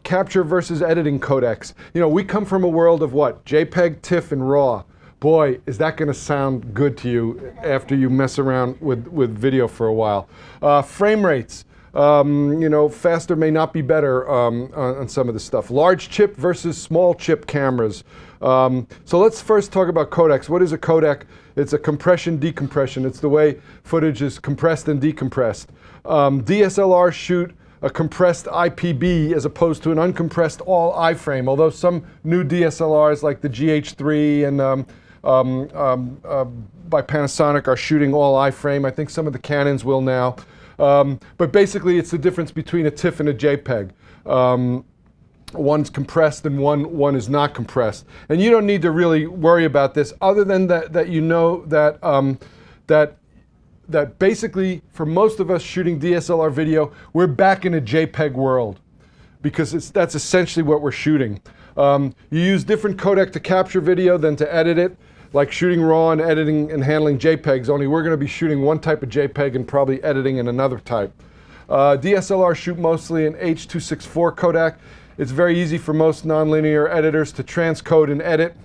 S1: capture versus editing codecs. You know, we come from a world of what? JPEG, TIFF, and RAW. Boy, is that going to sound good to you after you mess around with video for a while. Frame rates, you know, faster may not be better on some of this stuff. Large chip versus small chip cameras. So let's first talk about codecs. What is a codec? It's a compression, decompression. It's the way footage is compressed and decompressed. DSLR shoot a compressed IPB as opposed to an uncompressed all iframe, although some new DSLRs like the GH3 and by Panasonic are shooting all iframe. I think some of the Canons will now. But basically it's the difference between a TIFF and a JPEG. One's compressed and one is not compressed. And you don't need to really worry about this other than that you know that basically, for most of us shooting DSLR video, we're back in a JPEG world. because that's essentially what we're shooting. You use different codec to capture video than to edit it, like shooting RAW and editing and handling JPEGs, only we're going to be shooting one type of JPEG and probably editing in another type. DSLR shoot mostly in H.264 codec. It's very easy for most nonlinear editors to transcode and edit.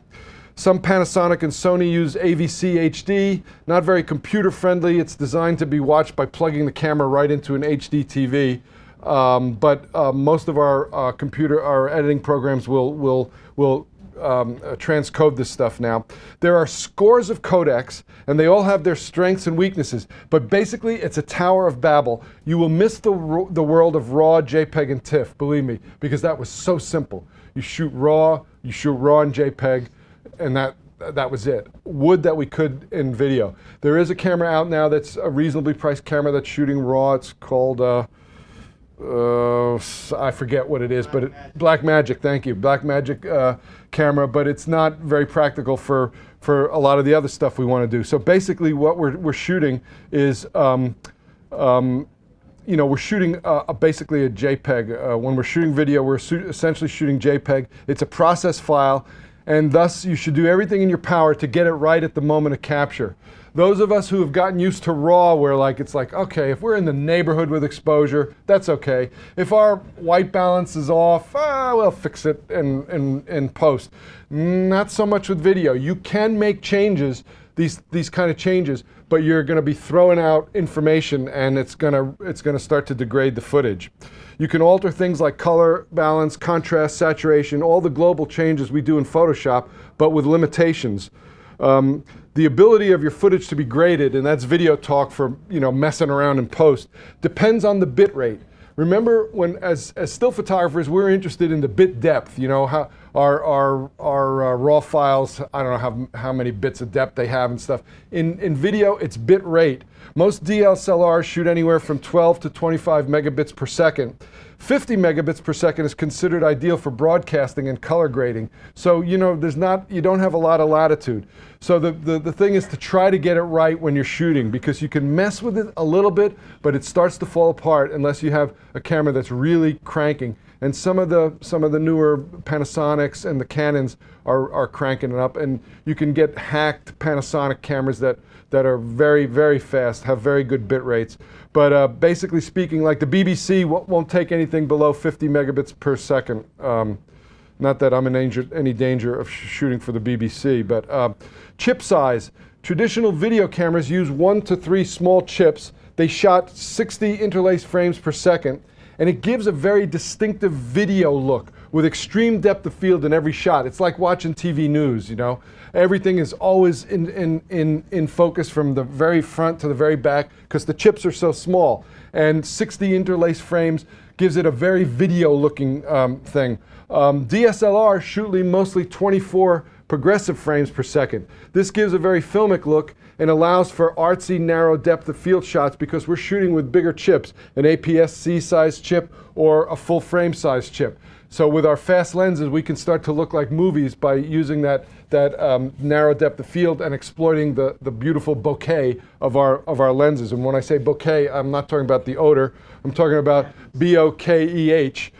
S1: Some Panasonic and Sony use AVC HD, not very computer friendly. It's designed to be watched by plugging the camera right into an HD TV. But most of our editing programs will transcode this stuff now. There are scores of codecs, and they all have their strengths and weaknesses. But basically, it's a Tower of Babel. You will miss the world of RAW, JPEG, and TIFF, believe me, because that was so simple. You shoot RAW and JPEG, and that was it. Would that we could in video. There is a camera out now that's a reasonably priced camera that's shooting RAW. It's called I forget what it is, but Blackmagic. Thank you, Blackmagic camera. But it's not very practical for a lot of the other stuff we want to do. So basically, what we're shooting is, we're shooting basically a JPEG. When we're shooting video, we're essentially shooting JPEG. It's a process file, and thus you should do everything in your power to get it right at the moment of capture. Those of us who have gotten used to RAW, where it's like, okay, if we're in the neighborhood with exposure, that's okay. If our white balance is off, we'll fix it in post. Not so much with video. You can make changes, these kind of changes, but you're going to be throwing out information, and it's going to start to degrade the footage. You can alter things like color, balance, contrast, saturation, all the global changes we do in Photoshop, but with limitations. The ability of your footage to be graded, and that's video talk for messing around in post, depends on the bit rate. Remember, when as still photographers, we're interested in the bit depth. How our RAW files, I don't know how many bits of depth they have and stuff. In video, it's bit rate. Most DSLRs shoot anywhere from 12 to 25 megabits per second. 50 megabits per second is considered ideal for broadcasting and color grading. So you don't have a lot of latitude. So the thing is to try to get it right when you're shooting, because you can mess with it a little bit, but it starts to fall apart unless you have a camera that's really cranking. And some of the newer Panasonics and the Canons are cranking it up, and you can get hacked Panasonic cameras that are very, very fast, have very good bit rates. But basically speaking, like the BBC won't take anything below 50 megabits per second. Not that I'm in any danger of shooting for the BBC, but chip size. Traditional video cameras use 1 to 3 small chips. They shot 60 interlaced frames per second, and it gives a very distinctive video look with extreme depth of field in every shot. It's like watching TV news, Everything is always in focus from the very front to the very back because the chips are so small. And 60 interlaced frames gives it a very video-looking thing. DSLR shoot mostly 24 progressive frames per second. This gives a very filmic look and allows for artsy, narrow depth of field shots because we're shooting with bigger chips, an APS-C size chip or a full frame size chip. So with our fast lenses, we can start to look like movies by using that narrow depth of field and exploiting the beautiful bokeh of our lenses. And when I say bokeh, I'm not talking about the odor. I'm talking about B-O-K-E-H,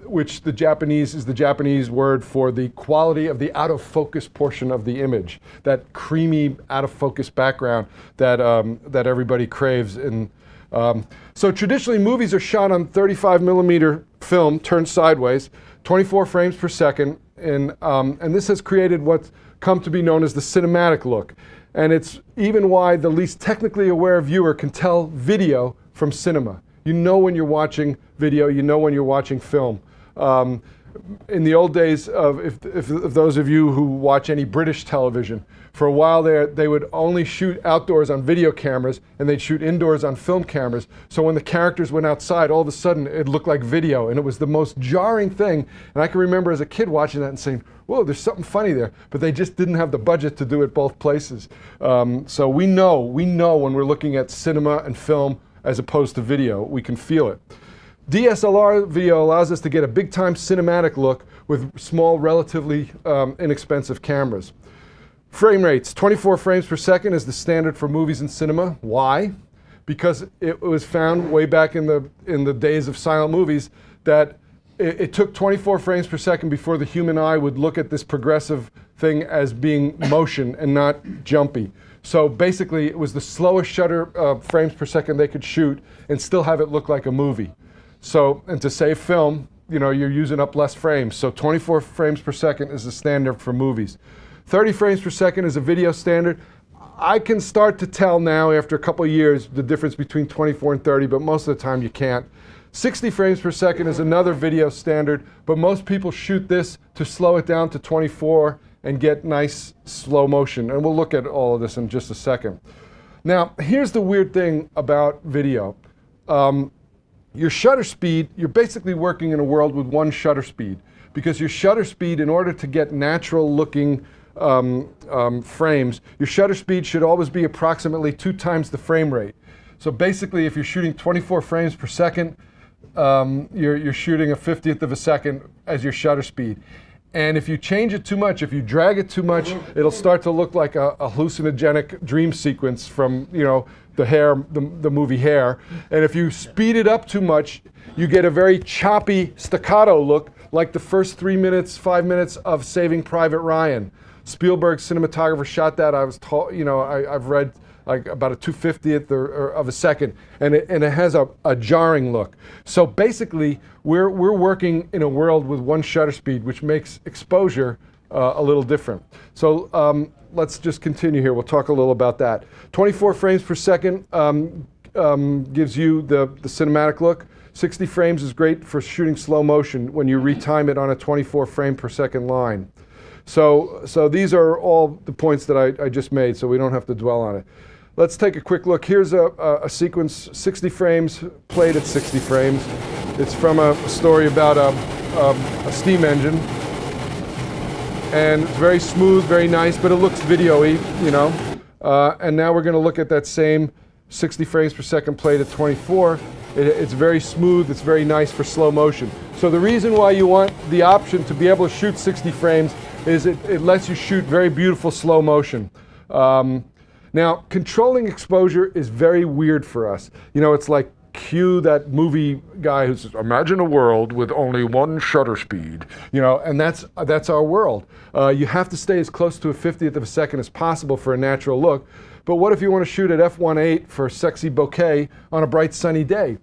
S1: which is the Japanese word for the quality of the out of focus portion of the image, that creamy out of focus background that everybody craves. So traditionally, movies are shot on 35 millimeter film turned sideways, 24 frames per second, and this has created what's come to be known as the cinematic look. And it's even why the least technically aware viewer can tell video from cinema. You know when you're watching video, you know when you're watching film. In the old days, if those of you who watch any British television, for a while they would only shoot outdoors on video cameras and they'd shoot indoors on film cameras. So when the characters went outside, all of a sudden it looked like video, and it was the most jarring thing. And I can remember as a kid watching that and saying, whoa, there's something funny there. But they just didn't have the budget to do it both places. So we know when we're looking at cinema and film as opposed to video, we can feel it. DSLR video allows us to get a big-time cinematic look with small, relatively inexpensive cameras. Frame rates, 24 frames per second is the standard for movies and cinema. Why? Because it was found way back in the days of silent movies that it took 24 frames per second before the human eye would look at this progressive thing as being motion and not jumpy. So basically, it was the slowest shutter frames per second they could shoot and still have it look like a movie. So, and to save film, you know, you're using up less frames. So 24 frames per second is the standard for movies. 30 frames per second is a video standard. I can start to tell now after a couple of years the difference between 24 and 30, but most of the time you can't. 60 frames per second is another video standard, but most people shoot this to slow it down to 24 and get nice slow motion. And we'll look at all of this in just a second. Now, here's the weird thing about video. Your shutter speed, you're basically working in a world with one shutter speed, because your shutter speed, in order to get natural looking frames, your shutter speed should always be approximately 2 times the frame rate. So basically, if you're shooting 24 frames per second, you're shooting a 50th of a second as your shutter speed. And if you change it too much, if you drag it too much, it'll start to look like a hallucinogenic dream sequence from, you know, the movie Hair. And if you speed it up too much, you get a very choppy staccato look, like the first 3 minutes, 5 minutes of Saving Private Ryan. Spielberg's cinematographer shot that. I was told, you know, I've read like about a 2/50th of a second, and it has a jarring look. So basically, we're working in a world with one shutter speed, which makes exposure a little different. So let's just continue here. We'll talk a little about that. 24 frames per second gives you the cinematic look. 60 frames is great for shooting slow motion when you retime it on a 24 frame per second line. So these are all the points that I just made, so we don't have to dwell on it. Let's take a quick look. Here's a sequence, 60 frames, played at 60 frames. It's from a story about a steam engine. And it's very smooth, very nice, but it looks video-y, you know. And now we're going to look at that same 60 frames per second played at 24. It's very smooth, it's very nice for slow motion. So the reason why you want the option to be able to shoot 60 frames is it lets you shoot very beautiful slow motion. Now, controlling exposure is very weird for us. You know, it's like cue that movie guy who says, imagine a world with only one shutter speed, you know, and that's our world. You have to stay as close to a 50th of a second as possible for a natural look. But what if you want to shoot at f1.8 for sexy bokeh on a bright sunny day?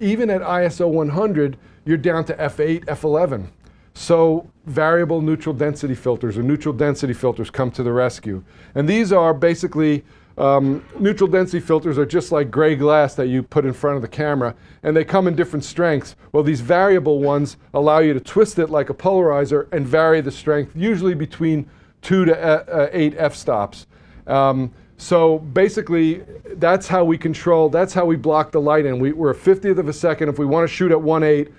S1: Even at ISO 100, you're down to f8, f11. So variable neutral density filters or neutral density filters come to the rescue. And these are basically, neutral density filters are just like gray glass that you put in front of the camera, and they come in different strengths. Well, these variable ones allow you to twist it like a polarizer and vary the strength, usually between 2 to 8 f-stops. So basically, that's how we control, that's how we block the light in. We're a 50th of a second. If we want to shoot at 1.8,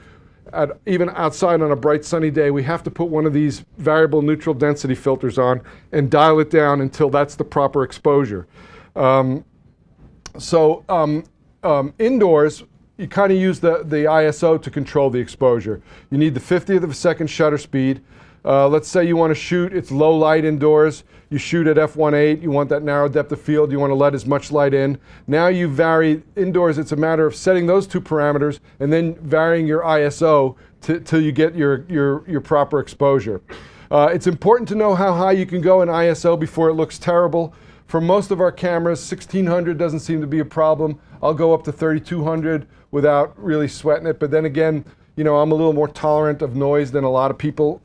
S1: even outside on a bright sunny day, we have to put one of these variable neutral density filters on and dial it down until that's the proper exposure. Indoors, you kind of use the ISO to control the exposure. You need the 50th of a second shutter speed. Let's say you want to shoot, it's low light indoors, you shoot at f1.8, you want that narrow depth of field, you want to let as much light in. Now you vary, indoors it's a matter of setting those two parameters and then varying your ISO till you get your proper exposure. It's important to know how high you can go in ISO before it looks terrible. For most of our cameras, 1600 doesn't seem to be a problem. I'll go up to 3200 without really sweating it, but then again, you know, I'm a little more tolerant of noise than a lot of people.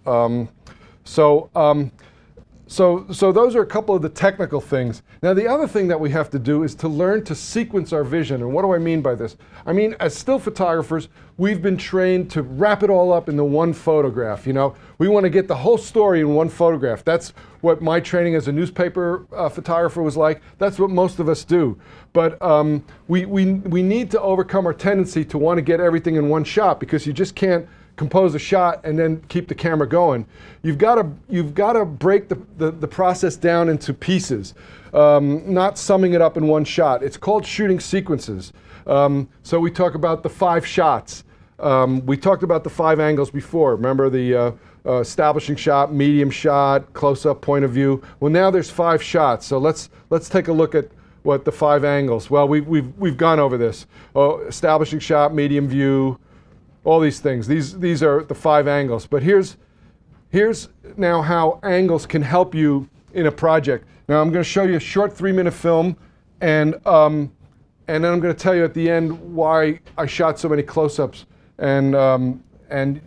S1: So those are a couple of the technical things. Now, the other thing that we have to do is to learn to sequence our vision. And what do I mean by this? I mean, as still photographers, we've been trained to wrap it all up in the one photograph. You know, we want to get the whole story in one photograph. That's what my training as a newspaper photographer was like. That's what most of us do. But we need to overcome our tendency to want to get everything in one shot, because you just can't compose a shot and then keep the camera going. You've got to break the process down into pieces, not summing it up in one shot. It's called shooting sequences. So we talk about the 5 shots. We talked about the 5 angles before. Remember the establishing shot, medium shot, close-up, point of view. Well, now there's 5 shots. So let's take a look at what the 5 angles. Well, we've gone over this. Establishing shot, medium view, all these things. These are the 5 angles. But here's now how angles can help you in a project. Now I'm going to show you a short 3-minute film, and then I'm going to tell you at the end why I shot so many close-ups. And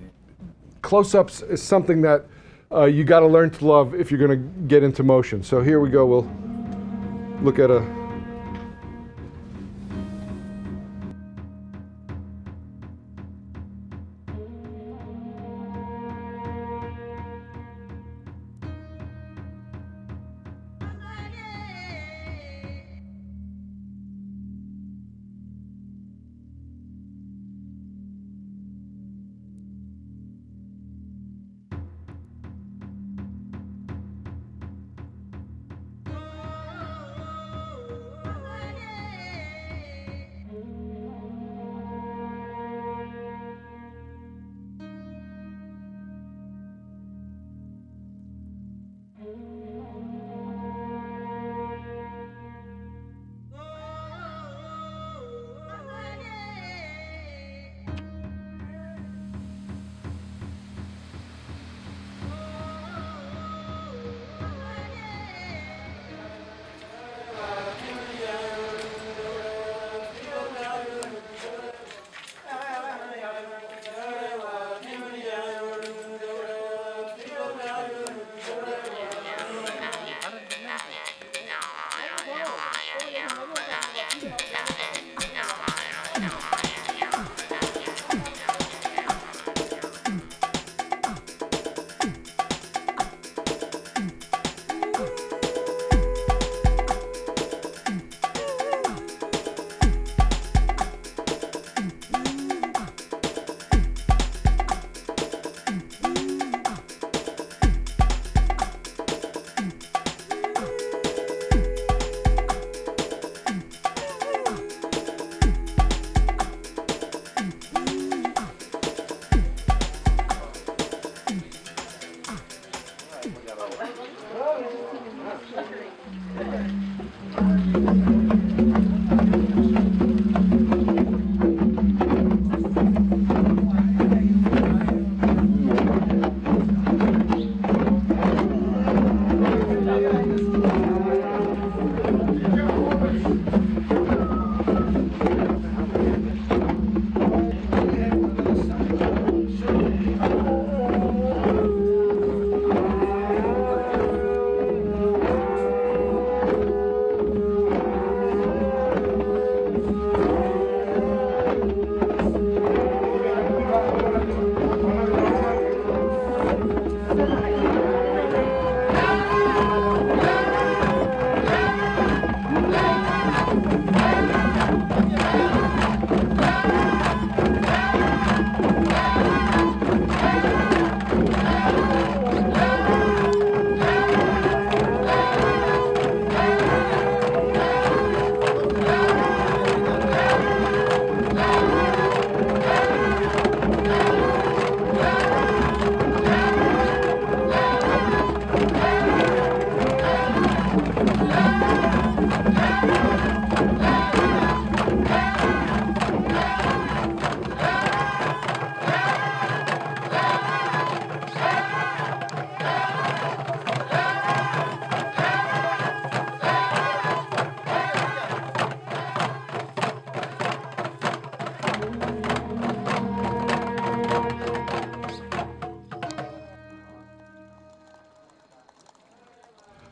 S1: close-ups is something that you got to learn to love if you're going to get into motion. So here we go. We'll look at a.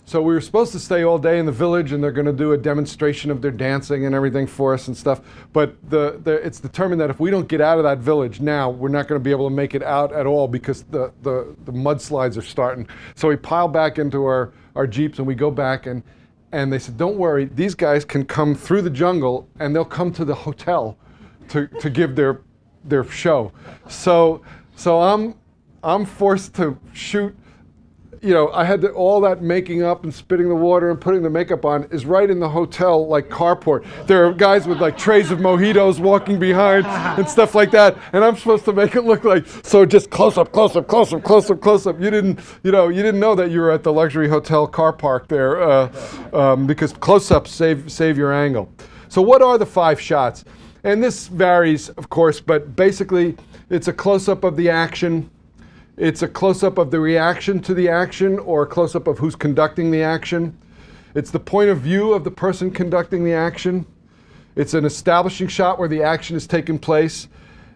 S1: So we were supposed to stay all day in the village, and they're going to do a demonstration of their dancing and everything for us and stuff. But it's determined that if we don't get out of that village now, we're not going to be able to make it out at all because the mudslides are starting. So we pile back into our Jeeps and we go back, and they said, don't worry, these guys can come through the jungle and they'll come to the hotel to give their show. So I'm forced to shoot. You know, I had all that making up and spitting the water and putting the makeup on is right in the hotel, like, carport. There are guys with, like, trays of mojitos walking behind and stuff like that, and I'm supposed to make it look like, so just close up, close up, close up, close up, close up. You didn't know that you were at the luxury hotel car park there because close-ups save your angle. So what are the 5 shots? And this varies, of course, but basically it's a close-up of the action, it's a close-up of the reaction to the action, or a close-up of who's conducting the action. It's the point of view of the person conducting the action. It's an establishing shot where the action is taking place.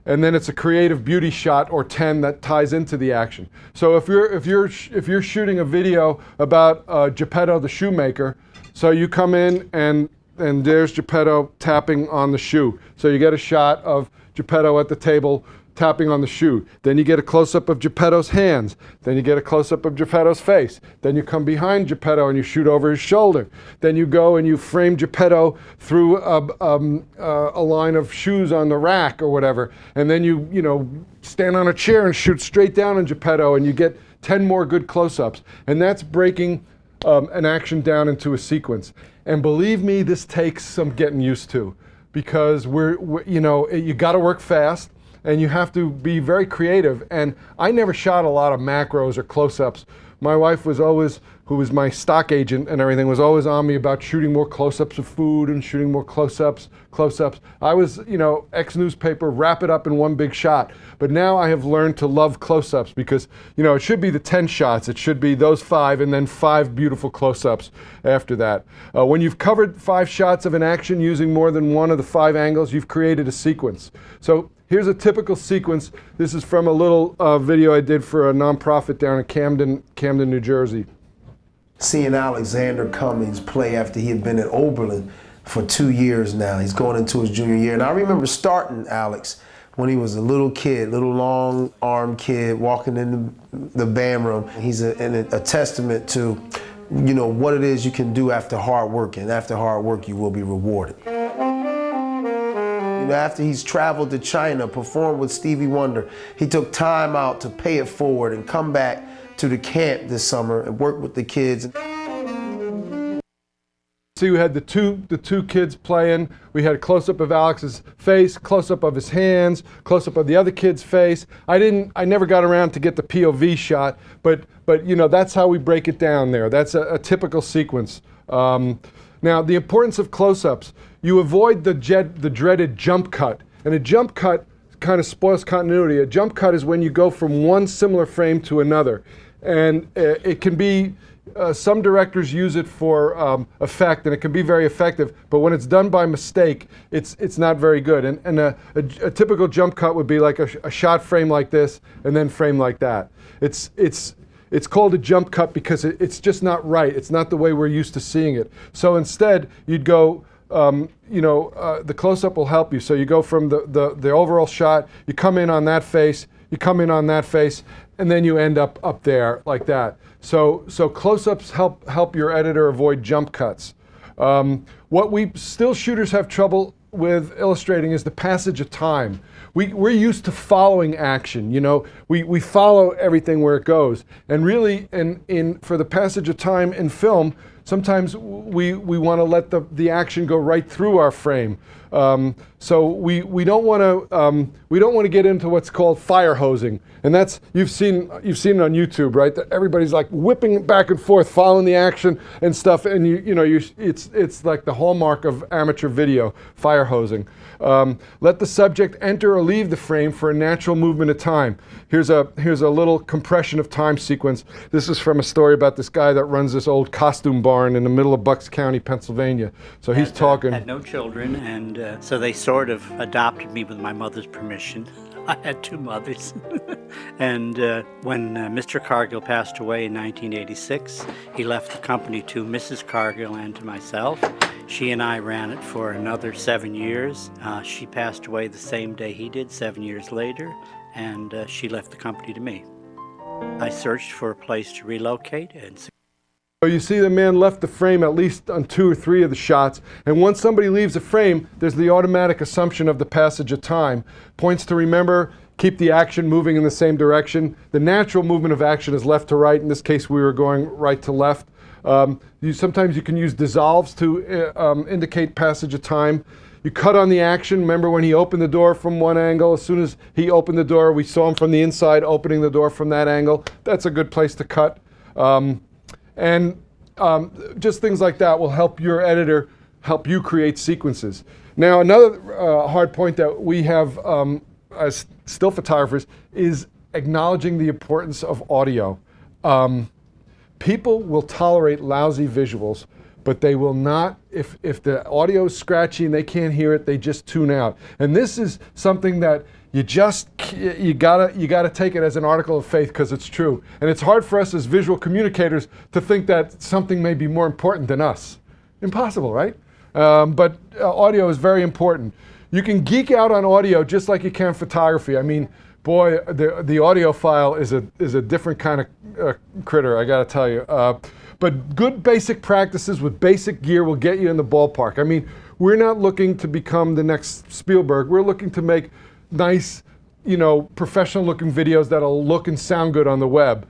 S1: And then it's a creative beauty shot or 10 that ties into the action. So if you're shooting a video about Geppetto the shoemaker, so you come in and there's Geppetto tapping on the shoe. So you get a shot of Geppetto at the table tapping on the shoe. Then you get a close-up of Geppetto's hands. Then you get a close-up of Geppetto's face. Then you come behind Geppetto and you shoot over his shoulder. Then you go and you frame Geppetto through a line of shoes on the rack or whatever. And then you stand on a chair and shoot straight down on Geppetto, and you get 10 more good close-ups. And that's breaking an action down into a sequence. And believe me, this takes some getting used to, because you got to work fast. And you have to be very creative. And I never shot a lot of macros or close-ups. My wife was always, who was my stock agent and everything, was always on me about shooting more close-ups of food and shooting more close-ups. I was, ex-newspaper, wrap it up in one big shot. But now I have learned to love close-ups because, it should be the 10 shots. It should be those 5 and then 5 beautiful close-ups after that. When you've covered 5 shots of an action using more than one of the 5 angles, you've created a sequence. So here's a typical sequence. This is from a little video I did for a nonprofit down in Camden, New Jersey.
S6: Seeing Alexander Cummings play after he had been at Oberlin for 2 years now. He's going into his junior year. And I remember starting Alex when he was a little kid, little long-armed kid walking in the band room. He's a testament to, what it is you can do after hard work. And after hard work, you will be rewarded. After he's traveled to China, performed with Stevie Wonder, he took time out to pay it forward and come back to the camp this summer and work with the kids.
S1: So we had the two kids playing. We had a close-up of Alex's face, close-up of his hands, close-up of the other kid's face. I never got around to get the POV shot, but that's how we break it down there. That's a typical sequence. Now, the importance of close-ups. You avoid the dreaded jump cut. And a jump cut kind of spoils continuity. A jump cut is when you go from one similar frame to another. And it can be, some directors use it for effect, and it can be very effective. But when it's done by mistake, it's not very good. And a typical jump cut would be like a shot frame like this, and then frame like that. It's called a jump cut because it's just not right. It's not the way we're used to seeing it. So instead, you'd go, the close-up will help you. So you go from the overall shot, you come in on that face, you come in on that face, and then you end up there like that. So close-ups help your editor avoid jump cuts. What shooters have trouble with illustrating is the passage of time. We're used to following action, we follow everything where it goes. And really, for the passage of time in film, sometimes we want to let the action go right through our frame. So we don't want to get into what's called fire hosing, and that's you've seen it on YouTube, right? That everybody's like whipping it back and forth, following the action and stuff, and it's like the hallmark of amateur video, fire hosing. Let the subject enter or leave the frame for a natural movement of time. Here's a little compression of time sequence. This is from a story about this guy that runs this old costume barn in the middle of Bucks County, Pennsylvania. So he's talking.
S7: I had no children, and so they sort of adopted me with my mother's permission. I had 2 mothers. And when Mr. Cargill passed away in 1986, he left the company to Mrs. Cargill and to myself. She and I ran it for another 7 years. She passed away the same day he did, 7 years later, and she left the company to me. I searched for a place to relocate, and
S1: so you see the man left the frame at least on 2 or 3 of the shots, and once somebody leaves a frame, there's the automatic assumption of the passage of time. Points to remember, keep the action moving in the same direction. The natural movement of action is left to right. In this case, we were going right to left. Sometimes you can use dissolves to indicate passage of time. You cut on the action. Remember when he opened the door from one angle? As soon as he opened the door, we saw him from the inside opening the door from that angle. That's a good place to cut. Just things like that will help your editor help you create sequences. Now, another hard point that we have as still photographers is acknowledging the importance of audio. People will tolerate lousy visuals, but they will not, if the audio is scratchy and they can't hear it, they just tune out. And this is something that you gotta take it as an article of faith because it's true. And it's hard for us as visual communicators to think that something may be more important than us. Impossible, right? But audio is very important. You can geek out on audio just like you can photography. I mean, boy, the audiophile is a different kind of critter, I gotta tell you. But good basic practices with basic gear will get you in the ballpark. I mean, we're not looking to become the next Spielberg. We're looking to make nice, professional looking videos that'll look and sound good on the web.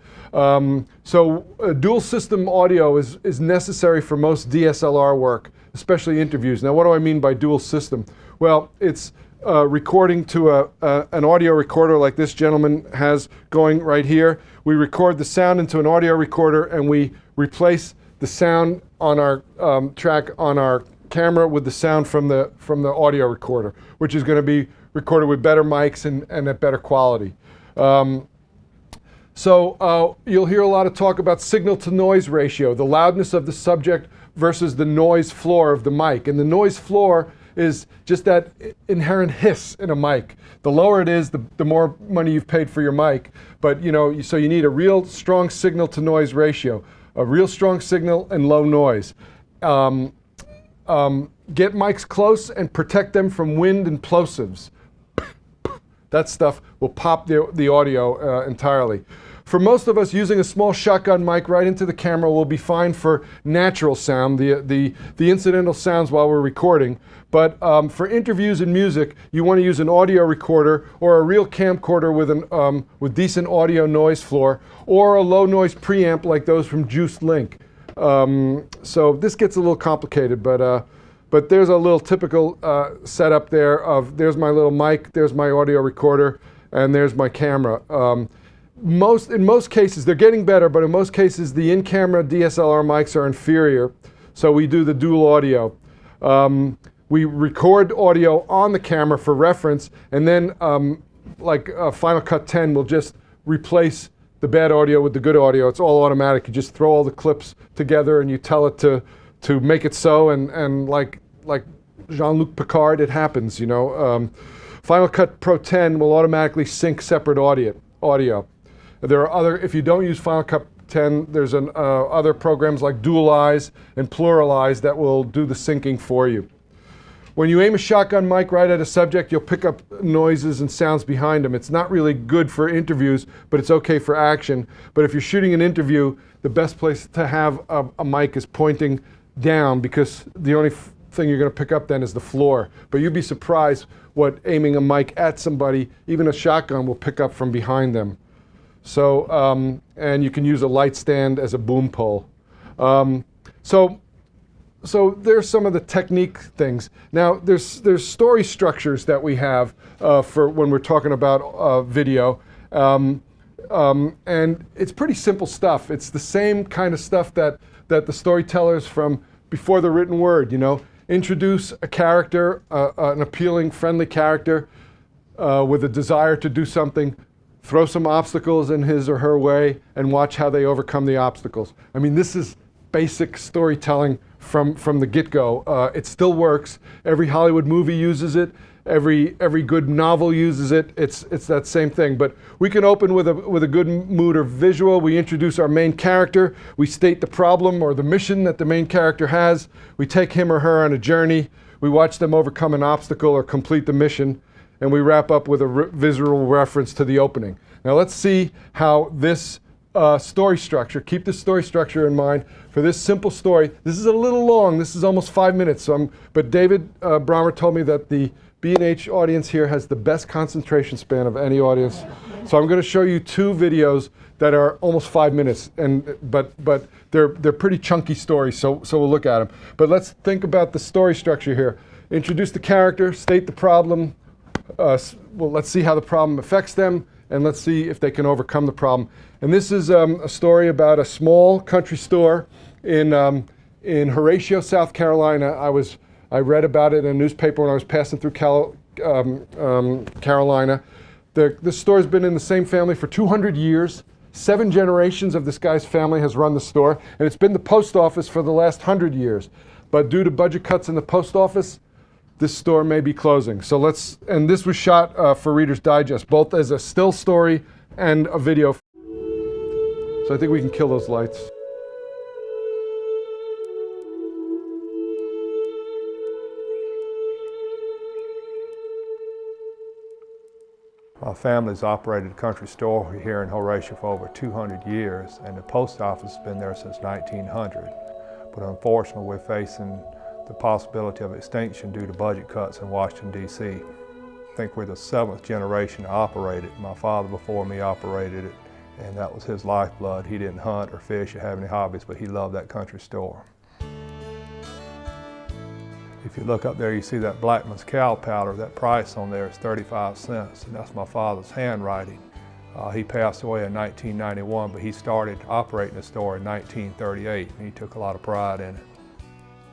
S1: So dual system audio is necessary for most DSLR work, especially interviews. Now, what do I mean by dual system? Well, it's recording to an audio recorder like this gentleman has going right here. We record the sound into an audio recorder and we replace the sound on our track on our camera with the sound from the audio recorder, which is going to be recorded with better mics and at better quality. So you'll hear a lot of talk about signal to noise ratio, the loudness of the subject versus the noise floor of the mic. And the noise floor is just that inherent hiss in a mic. The lower it is, the more money you've paid for your mic. But so you need a real strong signal to noise ratio, a real strong signal and low noise. Get mics close and protect them from wind and plosives. That stuff will pop the audio entirely. For most of us, using a small shotgun mic right into the camera will be fine for natural sound, the incidental sounds while we're recording. But for interviews and music, you want to use an audio recorder or a real camcorder with decent audio noise floor, or a low noise preamp like those from Juice Link. So this gets a little complicated, but there's a little typical setup there of there's my little mic, there's my audio recorder, and there's my camera. In most cases, they're getting better, but in most cases, the in-camera DSLR mics are inferior, so we do the dual audio. We record audio on the camera for reference, and then Final Cut 10 will just replace the bad audio with the good audio. It's all automatic. You just throw all the clips together and you tell it to make it so, and like Jean-Luc Picard, it happens, Final Cut Pro 10 will automatically sync separate audio. There are other, if you don't use Final Cut 10, there's other programs like Dualize and Pluralize that will do the syncing for you. When you aim a shotgun mic right at a subject, you'll pick up noises and sounds behind them. It's not really good for interviews, but it's okay for action. But if you're shooting an interview, the best place to have a mic is pointing down, because the only thing you're going to pick up then is the floor. But you'd be surprised what aiming a mic at somebody, even a shotgun, will pick up from behind them. So, and you can use a light stand as a boom pole. So there's some of the technique things. Now, there's story structures that we have for when we're talking about video. And it's pretty simple stuff. It's the same kind of stuff that the storytellers from before the written word, introduce a character, an appealing, friendly character with a desire to do something, throw some obstacles in his or her way, and watch how they overcome the obstacles. I mean, this is basic storytelling from the get-go. It still works. Every Hollywood movie uses it. Every good novel uses it. It's that same thing. But we can open with a good mood or visual. We introduce our main character. We state the problem or the mission that the main character has. We take him or her on a journey. We watch them overcome an obstacle or complete the mission. And we wrap up with a visual reference to the opening. Now let's see how this story structure, keep this story structure in mind for this simple story. This is a little long. This is almost 5 minutes. But David Brommer told me that the B&H audience here has the best concentration span of any audience. So I'm going to show you two videos that are almost 5 minutes, but they're pretty chunky stories. So we'll look at them. But let's think about the story structure here. Introduce the character, state the problem. Let's see how the problem affects them, and let's see if they can overcome the problem. And this is a story about a small country store in Horatio, South Carolina. I read about it in a newspaper when I was passing through Carolina. This store's been in the same family for 200 years. 7 generations of this guy's family has run the store, and it's been the post office for the last 100 years. But due to budget cuts in the post office, this store may be closing. So and this was shot for Reader's Digest, both as a still story and a video. So I think we can kill those lights.
S8: My family's operated a country store here in Horatio for over 200 years, and the post office has been there since 1900. But unfortunately, we're facing the possibility of extinction due to budget cuts in Washington, D.C. I think we're the 7th generation to operate it. My father before me operated it, and that was his lifeblood. He didn't hunt or fish or have any hobbies, but he loved that country store. If you look up there, you see that Blackman's cow powder. That price on there is 35 cents, and that's my father's handwriting. He passed away in 1991, but he started operating the store in 1938, and he took a lot of pride in it.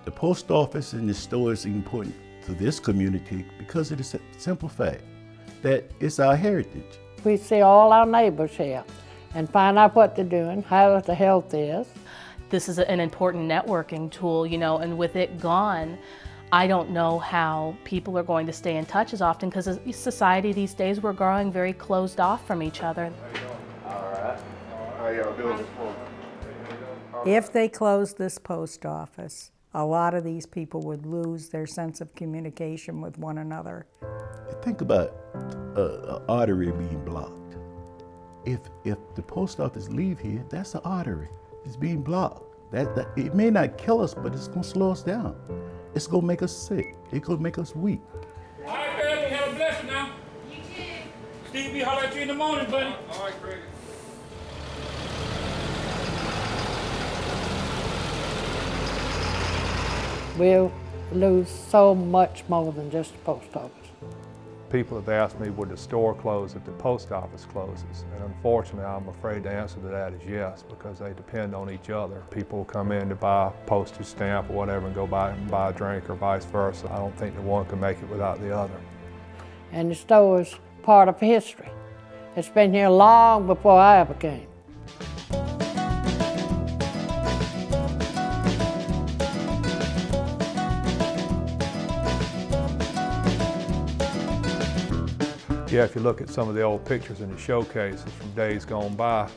S9: The post office and the store is important to this community because of the simple fact that it's our heritage.
S10: We see all our neighbors here and find out what they're doing, how the health is.
S11: This is an important networking tool, you know, and with it gone, I don't know how people are going to stay in touch as often because society these days, we're growing very closed off from each other.
S1: All right. How y'all doing this morning?
S12: If they closed this post office, a lot of these people would lose their sense of communication with one another.
S9: Think about an artery being blocked. If the post office leave here, that's an artery. It's being blocked. That it may not kill us, but it's gonna slow us down. It's gonna make us sick. It's gonna make us weak.
S13: All right, baby, have a blessing now. You too. Steve, be holler at you in the morning, buddy. All right, Craig.
S10: We'll lose so much more than just the post office.
S8: People have asked me, would the store close if the post office closes? And unfortunately, I'm afraid the answer to that is yes, because they depend on each other. People come in to buy a postage stamp or whatever and go buy a drink or vice versa. I don't think that one can make it without the other.
S10: And the store is part of history. It's been here long before I ever came.
S8: Yeah, if you look at some of the old pictures in the showcases from days gone by,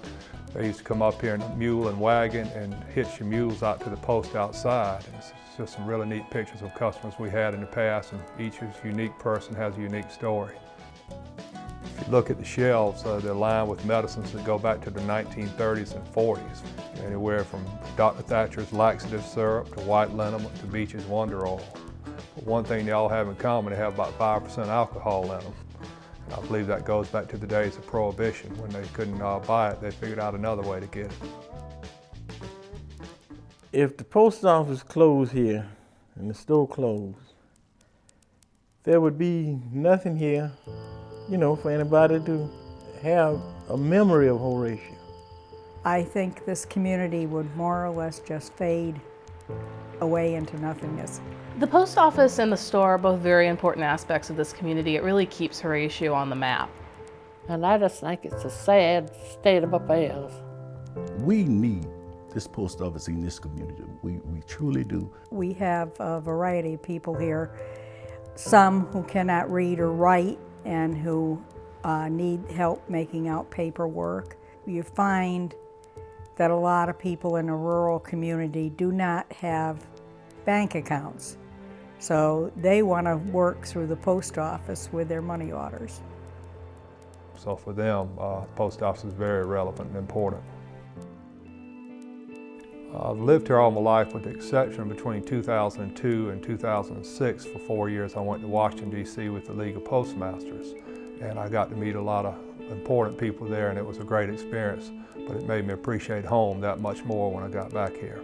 S8: they used to come up here in a mule and wagon and hitch your mules out to the post outside. It's just some really neat pictures of customers we had in the past, and each unique person has a unique story. If you look at the shelves, they're lined with medicines that go back to the 1930s and 40s. Anywhere from Dr. Thatcher's laxative syrup to white liniment to Beach's Wonder Oil. But one thing they all have in common, they have about 5% alcohol in them. I believe that goes back to the days of Prohibition. When they couldn't buy it, they figured out another way to get it.
S14: If the post office closed here and the store closed, there would be nothing here, you know, for anybody to have a memory of Horatio.
S12: I think this community would more or less just fade away into nothingness.
S11: The post office and the store are both very important aspects of this community. It really keeps Horatio on the map.
S10: And I just think it's a sad state of affairs.
S9: We need this post office in this community. We truly do.
S12: We have a variety of people here, some who cannot read or write and who need help making out paperwork. You find that a lot of people in a rural community do not have bank accounts. So they want to work through the post office with their money orders.
S8: So for them, post office is very relevant and important. I've lived here all my life with the exception between 2002 and 2006. For 4 years I went to Washington, D.C. with the League of Postmasters, and I got to meet a lot of important people there, and it was a great experience, but it made me appreciate home that much more when I got back here.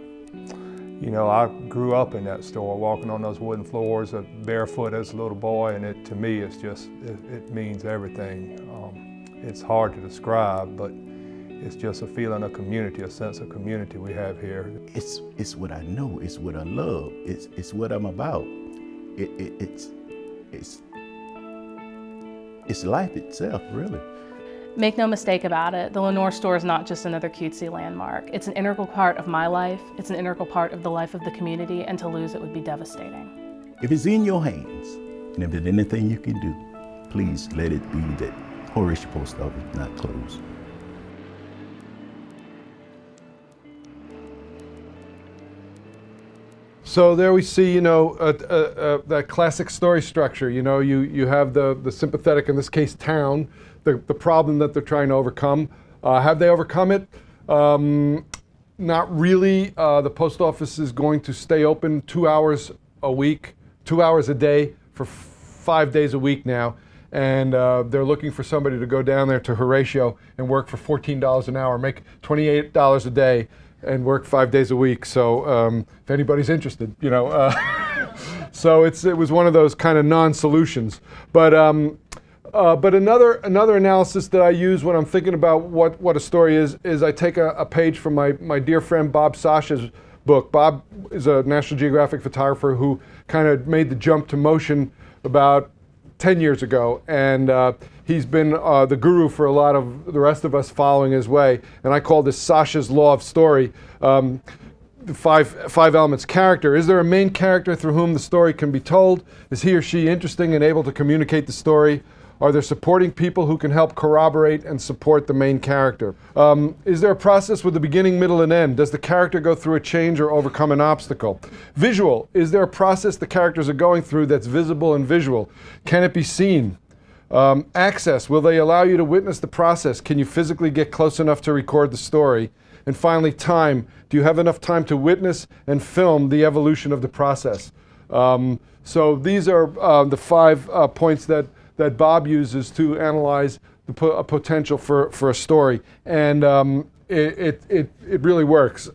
S8: You know, I grew up in that store, walking on those wooden floors, barefoot as a little boy, and to me, it's just, it means everything. It's hard to describe, but it's just a feeling of community, a sense of community we have here.
S9: It's what I know, it's what I love, it's what I'm about. It's it's life itself, really.
S11: Make no mistake about it, the Lenore store is not just another cutesy landmark. It's an integral part of my life, it's an integral part of the life of the community, and to lose it would be devastating.
S9: If it's in your hands, and if there's anything you can do, please let it be that Horatio Post Office not closed.
S1: So there we see, you know, that classic story structure. You know, you have the sympathetic, in this case, town, the problem that they're trying to overcome. Have they overcome it? Not really. The post office is going to stay open 2 hours a week, 2 hours a day for 5 days a week now. And they're looking for somebody to go down there to Horatio and work for $14 an hour, make $28 a day, and work 5 days a week. So if anybody's interested, you know. So it was one of those kind of non-solutions. But another analysis that I use when I'm thinking about what a story is I take a page from my dear friend Bob Sasha's book. Bob is a National Geographic photographer who kind of made the jump to motion about 10 years ago, and he's been the guru for a lot of the rest of us following his way. And I call this Sasha's Law of Story. The five elements. Character. Is there a main character through whom the story can be told? Is he or she interesting and able to communicate the story? Are there supporting people who can help corroborate and support the main character? Is there a process with a beginning, middle, and end? Does the character go through a change or overcome an obstacle? Visual. Is there a process the characters are going through that's visible and visual? Can it be seen? Access. Will they allow you to witness the process? Can you physically get close enough to record the story? And finally, time. Do you have enough time to witness and film the evolution of the process? So these are the 5 points that Bob uses to analyze the potential for a story, and it really works.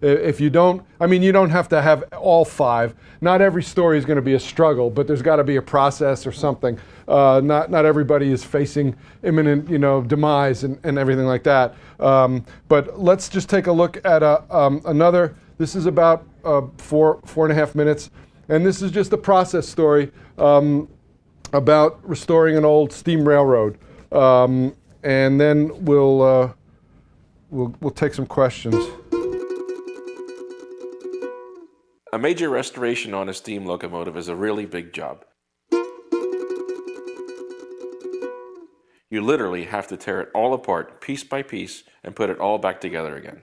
S1: If you don't, I mean, you don't have to have all 5. Not every story is going to be a struggle, but there's got to be a process or something. Not everybody is facing imminent, you know, demise and everything like that. But let's just take a look at another. This is about 4.5 minutes, and this is just a process story. About restoring an old steam railroad, and then we'll take some questions.
S15: A major restoration on a steam locomotive is a really big job. You literally have to tear it all apart, piece by piece, and put it all back together again.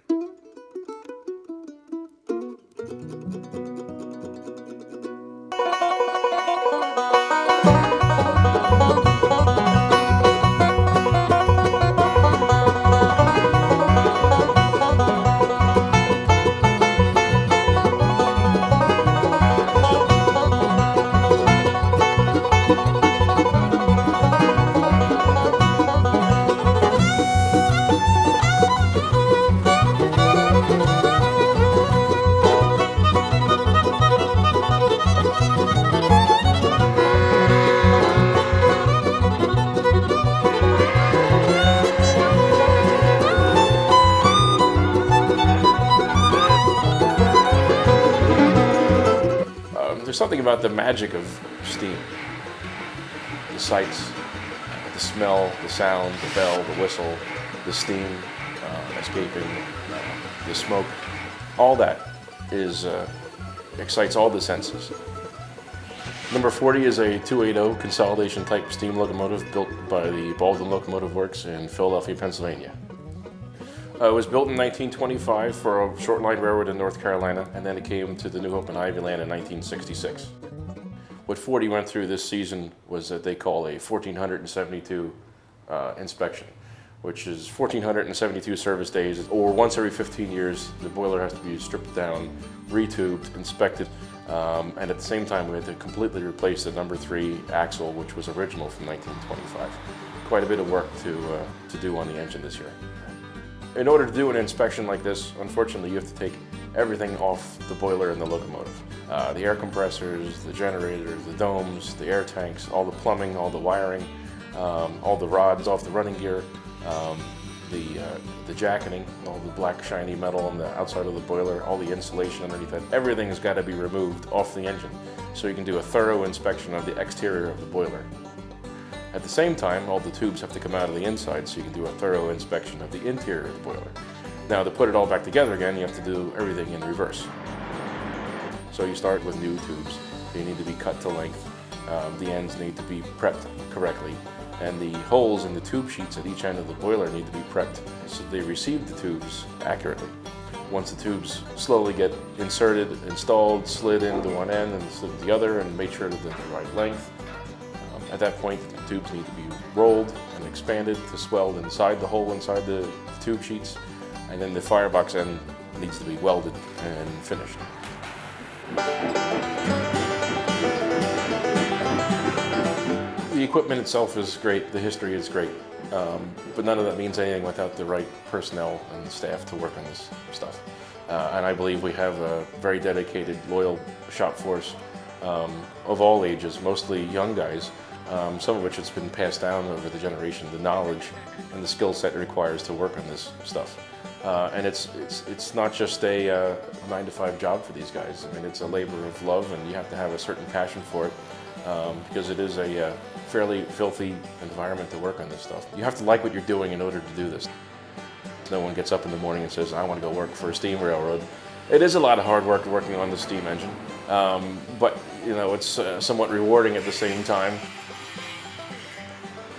S15: There's something about the magic of steam. The sights, the smell, the sound, the bell, the whistle, the steam escaping, the smoke, all that excites all the senses. Number 40 is a 280 consolidation type steam locomotive built by the Baldwin Locomotive Works in Philadelphia, Pennsylvania. It was built in 1925 for a short line railroad in North Carolina, and then it came to the New Hope and Ivy Land in 1966. What 40 went through this season was what they call a 1472 inspection, which is 1472 service days, or once every 15 years, the boiler has to be stripped down, retubed, inspected, and at the same time we had to completely replace the number 3 axle, which was original from 1925. Quite a bit of work to do on the engine this year. In order to do an inspection like this, unfortunately, you have to take everything off the boiler and the locomotive. The air compressors, the generators, the domes, the air tanks, all the plumbing, all the wiring, all the rods off the running gear, the jacketing, all the black shiny metal on the outside of the boiler, all the insulation underneath it. Everything has got to be removed off the engine so you can do a thorough inspection of the exterior of the boiler. At the same time, all the tubes have to come out of the inside so you can do a thorough inspection of the interior of the boiler. Now, to put it all back together again, you have to do everything in reverse. So you start with new tubes. They need to be cut to length. The ends need to be prepped correctly. And the holes in the tube sheets at each end of the boiler need to be prepped so they receive the tubes accurately. Once the tubes slowly get inserted, installed, slid into one end and slid to the other and made sure that they're the right length, at that point the tubes need to be rolled and expanded to swell inside the hole inside the tube sheets, and then the firebox end needs to be welded and finished. The equipment itself is great, the history is great, but none of that means anything without the right personnel and staff to work on this stuff. And I believe we have a very dedicated, loyal shop force of all ages, mostly young guys, some of which has been passed down over the generation, the knowledge and the skill set it requires to work on this stuff. And it's not just a 9-to-5 job for these guys. I mean, it's a labor of love, and you have to have a certain passion for it. Because it is a fairly filthy environment to work on this stuff. You have to like what you're doing in order to do this. No one gets up in the morning and says, I want to go work for a steam railroad. It is a lot of hard work working on the steam engine, but you know, it's somewhat rewarding at the same time.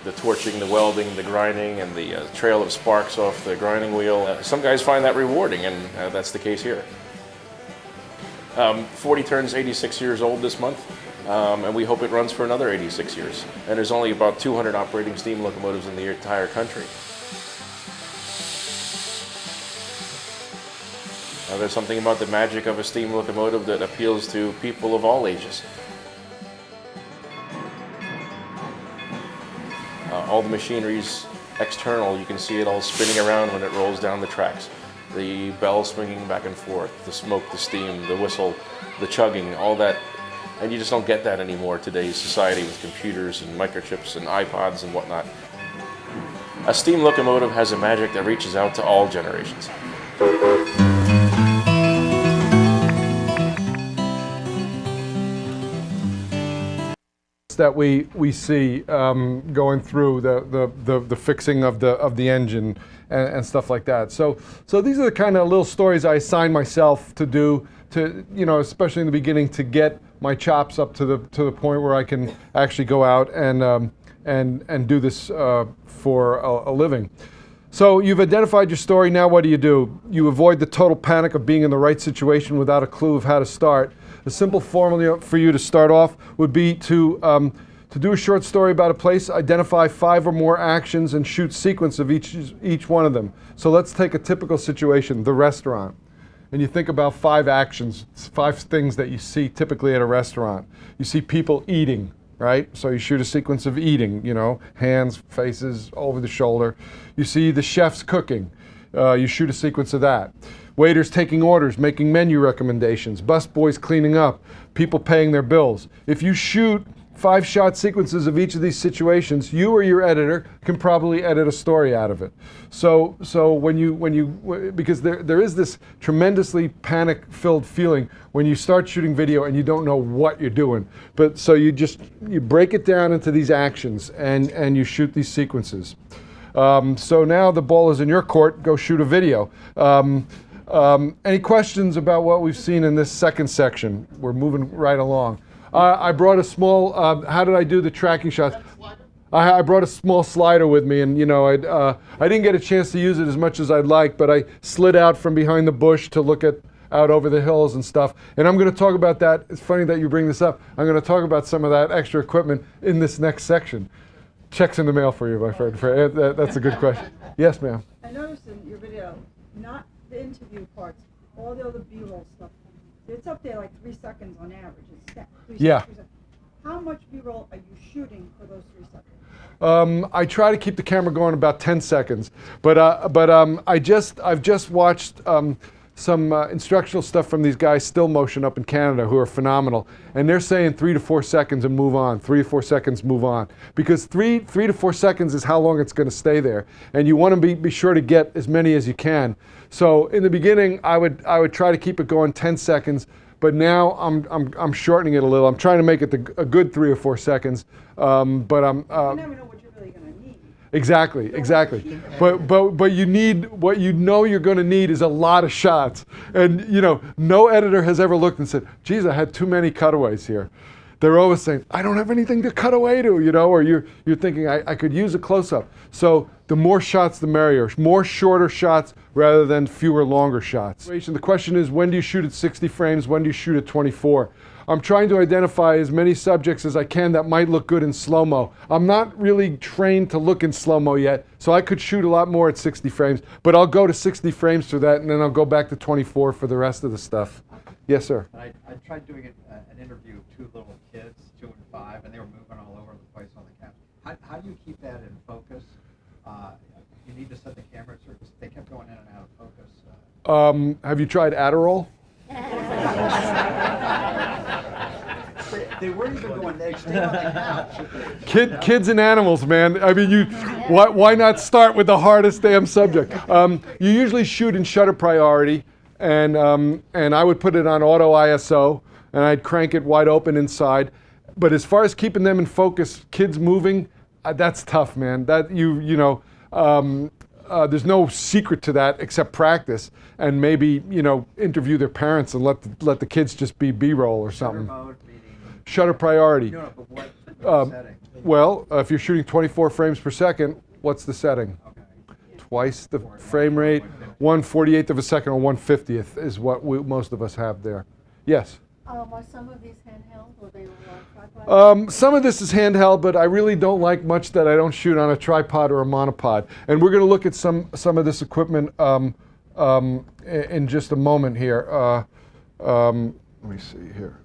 S15: The torching, the welding, the grinding, and the trail of sparks off the grinding wheel. Some guys find that rewarding, and that's the case here. 40 turns 86 years old this month. And we hope it runs for another 86 years. And there's only about 200 operating steam locomotives in the entire country. There's something about the magic of a steam locomotive that appeals to people of all ages. All the machinery's external. You can see it all spinning around when it rolls down the tracks. The bell swinging back and forth, the smoke, the steam, the whistle, the chugging, all that. And you just don't get that anymore in today's society with computers and microchips and iPods and whatnot. A steam locomotive has a magic that reaches out to all generations.
S1: That we see going through the fixing of the engine and stuff like that. So these are the kind of little stories I assign myself to do, to, you know, especially in the beginning, to get my chops up to the point where I can actually go out and do this for a living. So you've identified your story. Now what do? You avoid the total panic of being in the right situation without a clue of how to start. A simple formula for you to start off would be to do a short story about a place, identify 5 or more actions, and shoot sequence of each one of them. So let's take a typical situation, the restaurant. And you think about 5 actions, 5 things that you see typically at a restaurant. You see people eating, right? So you shoot a sequence of eating, you know, hands, faces, over the shoulder. You see the chefs cooking. You shoot a sequence of that. Waiters taking orders, making menu recommendations, busboys cleaning up, people paying their bills. If you shoot 5-shot sequences of each of these situations, you or your editor can probably edit a story out of it. So because there is this tremendously panic-filled feeling when you start shooting video and you don't know what you're doing. But so you break it down into these actions and you shoot these sequences. So now the ball is in your court. Go shoot a video. Any questions about what we've seen in this second section? We're moving right along. I brought a small, how did I do the tracking shots? I brought a small slider with me, and you know, I didn't get a chance to use it as much as I'd like, but I slid out from behind the bush to look out over the hills and stuff. And I'm going to talk about that. It's funny that you bring this up. I'm going to talk about some of that extra equipment in this next section. Checks in the mail for you, my friend. That's a good question. Yes, ma'am.
S16: I noticed in your video, not the interview parts, all the other B-roll stuff. It's up there like 3 seconds on average. It's 3
S1: yeah.
S16: seconds. How much B-roll are you shooting for those 3 seconds?
S1: I try to keep the camera going about 10 seconds, but I've just watched some instructional stuff from these guys, Still Motion, up in Canada, who are phenomenal, and they're saying 3 to 4 seconds and move on, 3 to 4 seconds, move on, because 3 to 4 seconds is how long it's going to stay there, and you want to be sure to get as many as you can. So in the beginning, I would try to keep it going 10 seconds. But now I'm shortening it a little. I'm trying to make it a good 3 or 4 seconds.
S16: You never know what
S1: Exactly. But you need, what you know you're going to need is a lot of shots. And you know, no editor has ever looked and said, geez, I had too many cutaways here. They're always saying, I don't have anything to cut away to, you know, or you're thinking, I could use a close-up. So the more shots, the merrier. More shorter shots rather than fewer longer shots. The question is, when do you shoot at 60 frames? When do you shoot at 24? I'm trying to identify as many subjects as I can that might look good in slow-mo. I'm not really trained to look in slow-mo yet, so I could shoot a lot more at 60 frames, but I'll go to 60 frames for that, and then I'll go back to 24 for the rest of the stuff. Yes, sir.
S17: I tried doing an interview of two little kids, 2 and 5, and they were moving all over the place on the couch. How do you keep that in focus? You need to set the camera at certain, they kept going in and out of focus.
S1: Have you tried Adderall?
S17: They weren't even going next day on the couch.
S1: Kids and animals, man. I mean, why not start with the hardest damn subject? You usually shoot in shutter priority, and I would put it on auto ISO, and I'd crank it wide open inside. But as far as keeping them in focus, kids moving, that's tough, man. That you know. There's no secret to that except practice, and maybe, you know, interview their parents and let the kids just be B-roll or something.
S17: Shutter mode, meaning
S1: shutter priority.
S17: No, but what setting?
S1: Well, if you're shooting 24 frames per second, what's the setting?
S17: Okay.
S1: Twice the frame rate, 1/48th of a second or 1/50th is what most of us have there. Yes?
S3: Are some of these handheld, or they on tripod?
S1: Some of this is handheld, but I really don't like much that I don't shoot on a tripod or a monopod. And we're going to look at some of this equipment in just a moment here. Let me see here,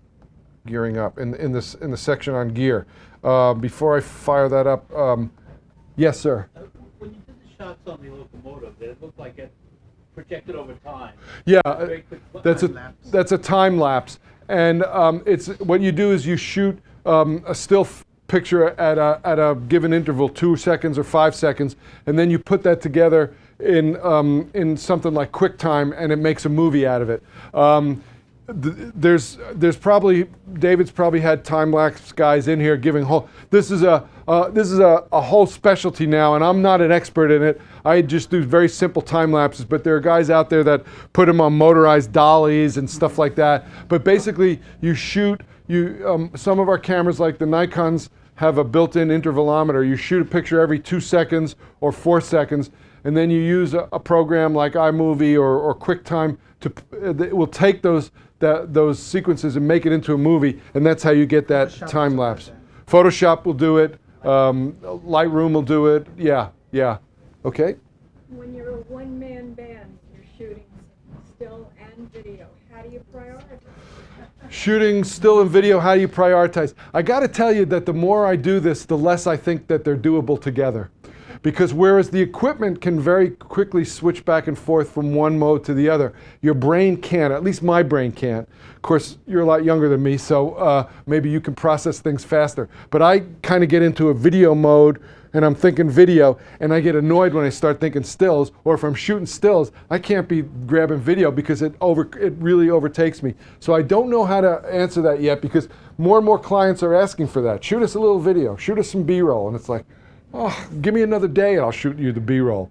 S1: gearing up in the section on gear. Before I fire that up, yes, sir.
S2: When you did the shots on the locomotive, did it look like it projected over time?
S1: Yeah, that's a time lapse. And it's what you do is you shoot a still picture at a given interval, 2 seconds or 5 seconds, and then you put that together in something like QuickTime, and it makes a movie out of it. There's probably, David's probably had time lapse guys in here giving whole. This is a whole specialty now, and I'm not an expert in it. I just do very simple time lapses, but there are guys out there that put them on motorized dollies and stuff like that. But basically, you shoot. Some of our cameras, like the Nikons, have a built-in intervalometer. You shoot a picture every 2 seconds or 4 seconds, and then you use a program like iMovie or QuickTime it will take those sequences and make it into a movie, and that's how you get that time lapse. Photoshop will do it. Lightroom will do it. Yeah. Okay.
S18: When you're a one-man band, you're shooting still and video. How do you prioritize?
S1: Shooting still and video, how do you prioritize? I got to tell you that the more I do this, the less I think that they're doable together. Because whereas the equipment can very quickly switch back and forth from one mode to the other, your brain can't, at least my brain can't. Of course, you're a lot younger than me, so maybe you can process things faster. But I kind of get into a video mode, and I'm thinking video, and I get annoyed when I start thinking stills, or if I'm shooting stills, I can't be grabbing video because it really overtakes me. So I don't know how to answer that yet, because more and more clients are asking for that. Shoot us a little video, shoot us some B-roll, and it's like, oh, give me another day and I'll shoot you the B-roll.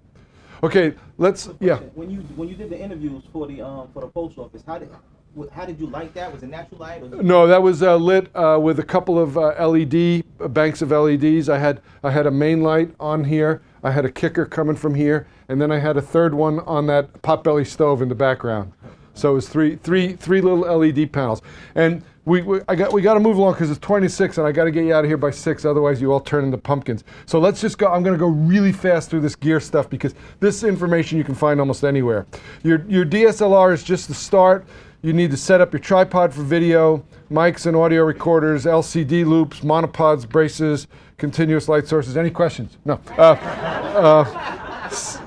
S1: Okay, let's, yeah.
S5: When you did the interviews for the post office, how did you light that? Was it natural light? Or
S1: No, that was lit with a couple of LED banks of LEDs. I had a main light on here. I had a kicker coming from here, and then I had a third one on that potbelly stove in the background. So it was three little LED panels. And we got to move along because it's 26 and I got to get you out of here by 6, otherwise you all turn into pumpkins. So let's just go. I'm going to go really fast through this gear stuff because this information you can find almost anywhere. Your DSLR is just the start. You need to set up your tripod for video, mics and audio recorders, LCD loops, monopods, braces, continuous light sources. Any questions? No.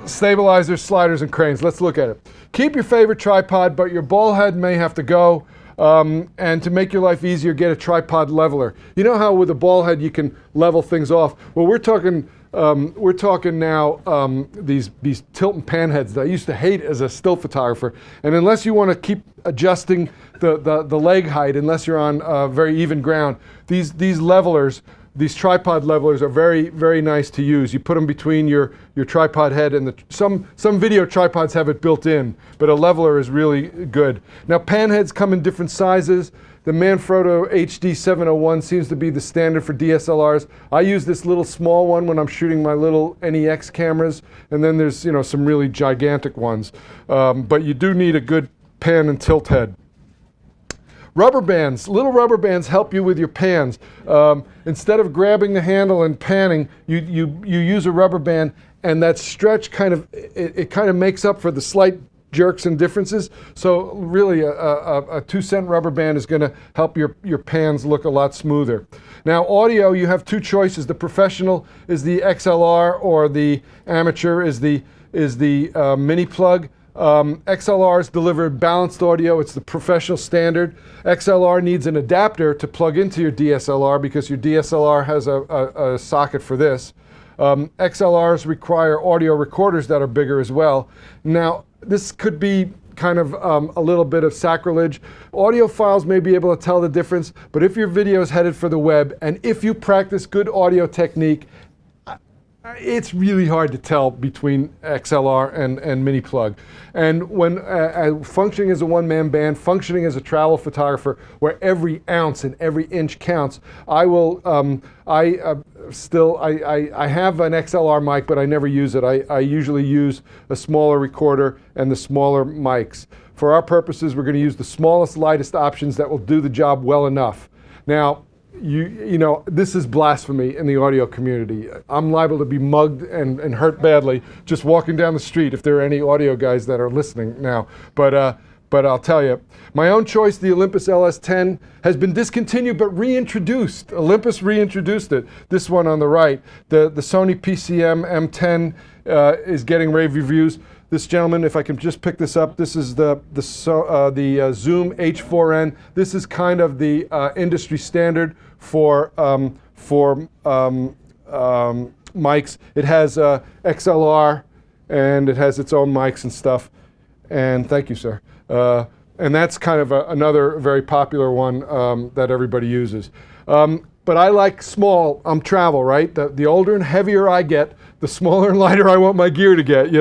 S1: Stabilizers, sliders, and cranes. Let's look at it. Keep your favorite tripod, but your ball head may have to go. And to make your life easier, get a tripod leveler. You know how with a ball head you can level things off? Well, we're talking now these tilt and pan heads that I used to hate as a still photographer. And unless you want to keep adjusting the leg height, unless you're on very even ground, these levelers, these tripod levelers are very, very nice to use. You put them between your tripod head and some video tripods have it built in, but a leveler is really good. Now pan heads come in different sizes. The Manfrotto HD 701 seems to be the standard for DSLRs. I use this little small one when I'm shooting my little NEX cameras, and then there's some really gigantic ones. But you do need a good pan and tilt head. Rubber bands, little rubber bands help you with your pans. Instead of grabbing the handle and panning, you use a rubber band, and that stretch kind of makes up for the slight jerks and differences. So really a 2-cent rubber band is going to help your pans look a lot smoother. Now audio, you have two choices. The professional is the XLR, or the amateur is the mini plug. XLRs deliver balanced audio. It's the professional standard. XLR needs an adapter to plug into your DSLR because your DSLR has a socket for this. XLRs require audio recorders that are bigger as well. Now, this could be kind of a little bit of sacrilege. Audiophiles may be able to tell the difference, but if your video is headed for the web, and if you practice good audio technique, it's really hard to tell between XLR and mini plug. And when functioning as a one-man band, functioning as a travel photographer, where every ounce and every inch counts, I have an XLR mic, but I never use it. I usually use a smaller recorder and the smaller mics. For our purposes, we're going to use the smallest, lightest options that will do the job well enough. Now, this is blasphemy in the audio community. I'm liable to be mugged and hurt badly just walking down the street if there are any audio guys that are listening now. But I'll tell you, my own choice, the Olympus LS10, has been discontinued but reintroduced. Olympus reintroduced it. This one on the right, the Sony PCM M10 is getting rave reviews. This gentleman, if I can just pick this up, this is the Zoom H4n. This is kind of the industry standard for mics. It has XLR, and it has its own mics and stuff. And thank you, sir. And that's kind of another very popular one that everybody uses. But I like small. I'm travel, right? The older and heavier I get, the smaller and lighter I want my gear to get,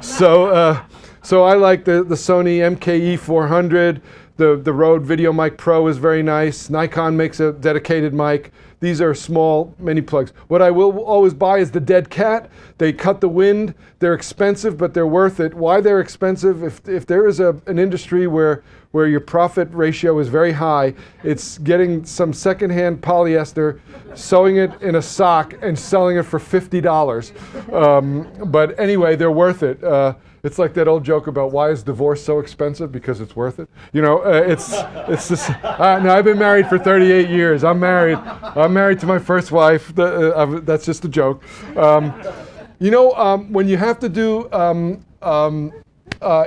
S1: So I like the Sony MKE 400. The Rode Video Mic Pro is very nice. Nikon makes a dedicated mic. These are small mini plugs. What I will always buy is the Dead Cat. They cut the wind. They're expensive, but they're worth it. Why they're expensive? If there is an industry where your profit ratio is very high, it's getting some secondhand polyester, sewing it in a sock, and selling it for $50. But anyway, they're worth it. It's like that old joke about why is divorce so expensive? Because it's worth it. It's just. No, I've been married for 38 years. I'm married to my first wife. That's just a joke. When you have to do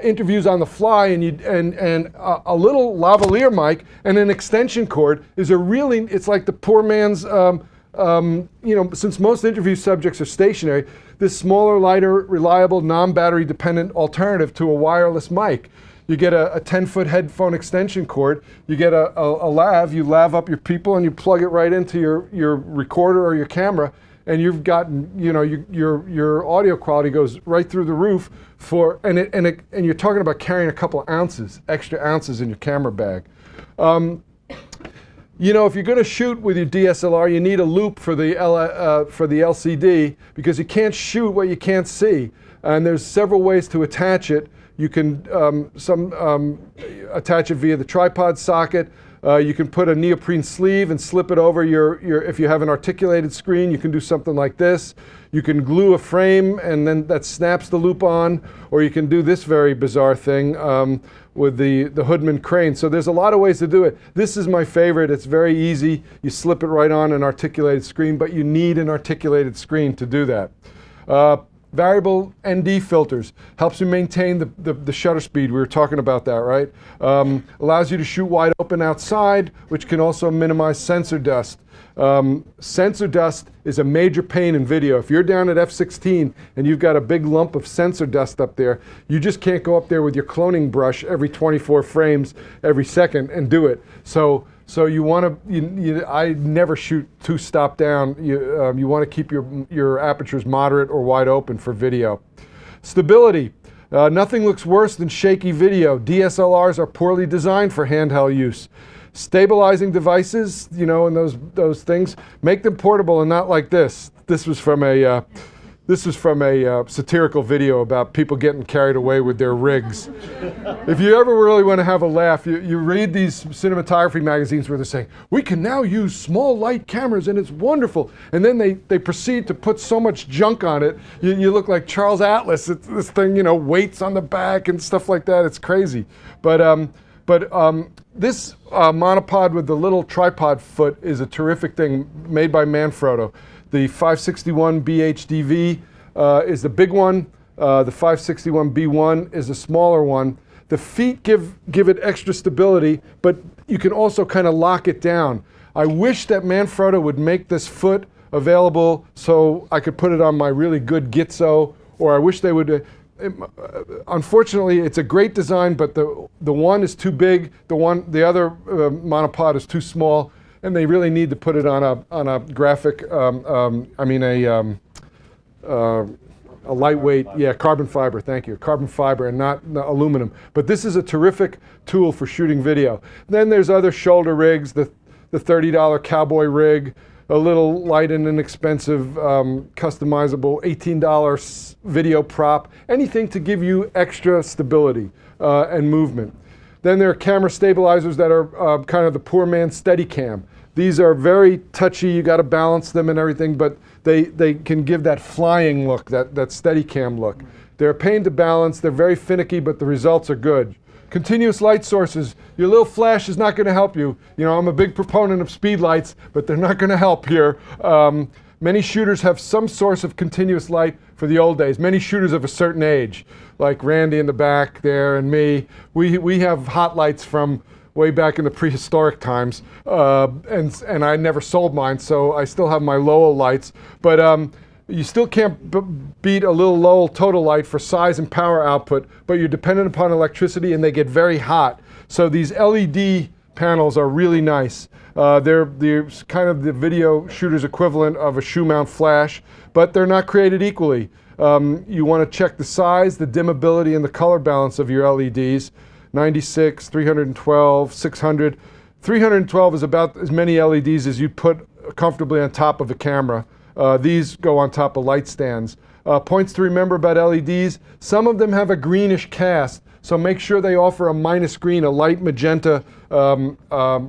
S1: interviews on the fly, and a little lavalier mic and an extension cord is it's like the poor man's. Since most interview subjects are stationary, this smaller, lighter, reliable, non-battery dependent alternative to a wireless mic. You get a 10-foot headphone extension cord, you get a lav, you lav up your people, and you plug it right into your recorder or your camera, and you've gotten, your audio quality goes right through the roof and you're talking about carrying a couple of extra ounces in your camera bag. If you're going to shoot with your DSLR, you need a loop for the LCD, because you can't shoot what you can't see. And there's several ways to attach it. You can attach it via the tripod socket. You can put a neoprene sleeve and slip it over if you have an articulated screen, you can do something like this. You can glue a frame and then that snaps the loop on, or you can do this very bizarre thing with the Hoodman crane. So there's a lot of ways to do it. This is my favorite. It's very easy. You slip it right on an articulated screen, but you need an articulated screen to do that. Variable ND filters helps you maintain the shutter speed. We were talking about that, right? Allows you to shoot wide open outside, which can also minimize sensor dust. Sensor dust is a major pain in video. If you're down at f/16 and you've got a big lump of sensor dust up there, you just can't go up there with your cloning brush every 24 frames every second and do it. So So you want to, I never shoot too stop down. You want to keep your apertures moderate or wide open for video. Stability. Nothing looks worse than shaky video. DSLRs are poorly designed for handheld use. Stabilizing devices, you know, and those things, make them portable and not like this. This was from a satirical video about people getting carried away with their rigs. If you ever really want to have a laugh, you read these cinematography magazines where they're saying, we can now use small light cameras and it's wonderful. And then they proceed to put so much junk on it. You look like Charles Atlas. It's this thing, you know, weights on the back and stuff like that. It's crazy. But this monopod with the little tripod foot is a terrific thing made by Manfrotto. The 561 BHDV is the big one. The 561 B1 is a smaller one. The feet give it extra stability, but you can also kind of lock it down. I wish that Manfrotto would make this foot available so I could put it on my really good Gitzo, or I wish they would. Unfortunately, it's a great design, but the one is too big. The other monopod is too small. And they really need to put it on a graphic, a lightweight, carbon fiber, thank you, carbon fiber and not aluminum. But this is a terrific tool for shooting video. Then there's other shoulder rigs, the $30 cowboy rig, a little light and inexpensive, customizable $18 video prop, anything to give you extra stability and movement. Then there are camera stabilizers that are kind of the poor man's Steadicam. These are very touchy, you got to balance them and everything, but they can give that flying look, that Steadicam look. They're a pain to balance, they're very finicky, but the results are good. Continuous light sources, your little flash is not going to help you. You know, I'm a big proponent of speed lights, but they're not going to help here. Many shooters have some source of continuous light for the old days. Many shooters of a certain age, like Randy in the back there and me, we have hot lights from way back in the prehistoric times, and I never sold mine, so I still have my Lowell lights. But you still can't beat a little Lowell total light for size and power output, but you're dependent upon electricity and they get very hot. So these LED panels are really nice. They're kind of the video shooter's equivalent of a shoe mount flash, but they're not created equally. You want to check the size, the dimmability, and the color balance of your LEDs. 96, 312, 600. 312 is about as many LEDs as you put comfortably on top of a camera. These go on top of light stands. Points to remember about LEDs, some of them have a greenish cast, so make sure they offer a minus green, a light magenta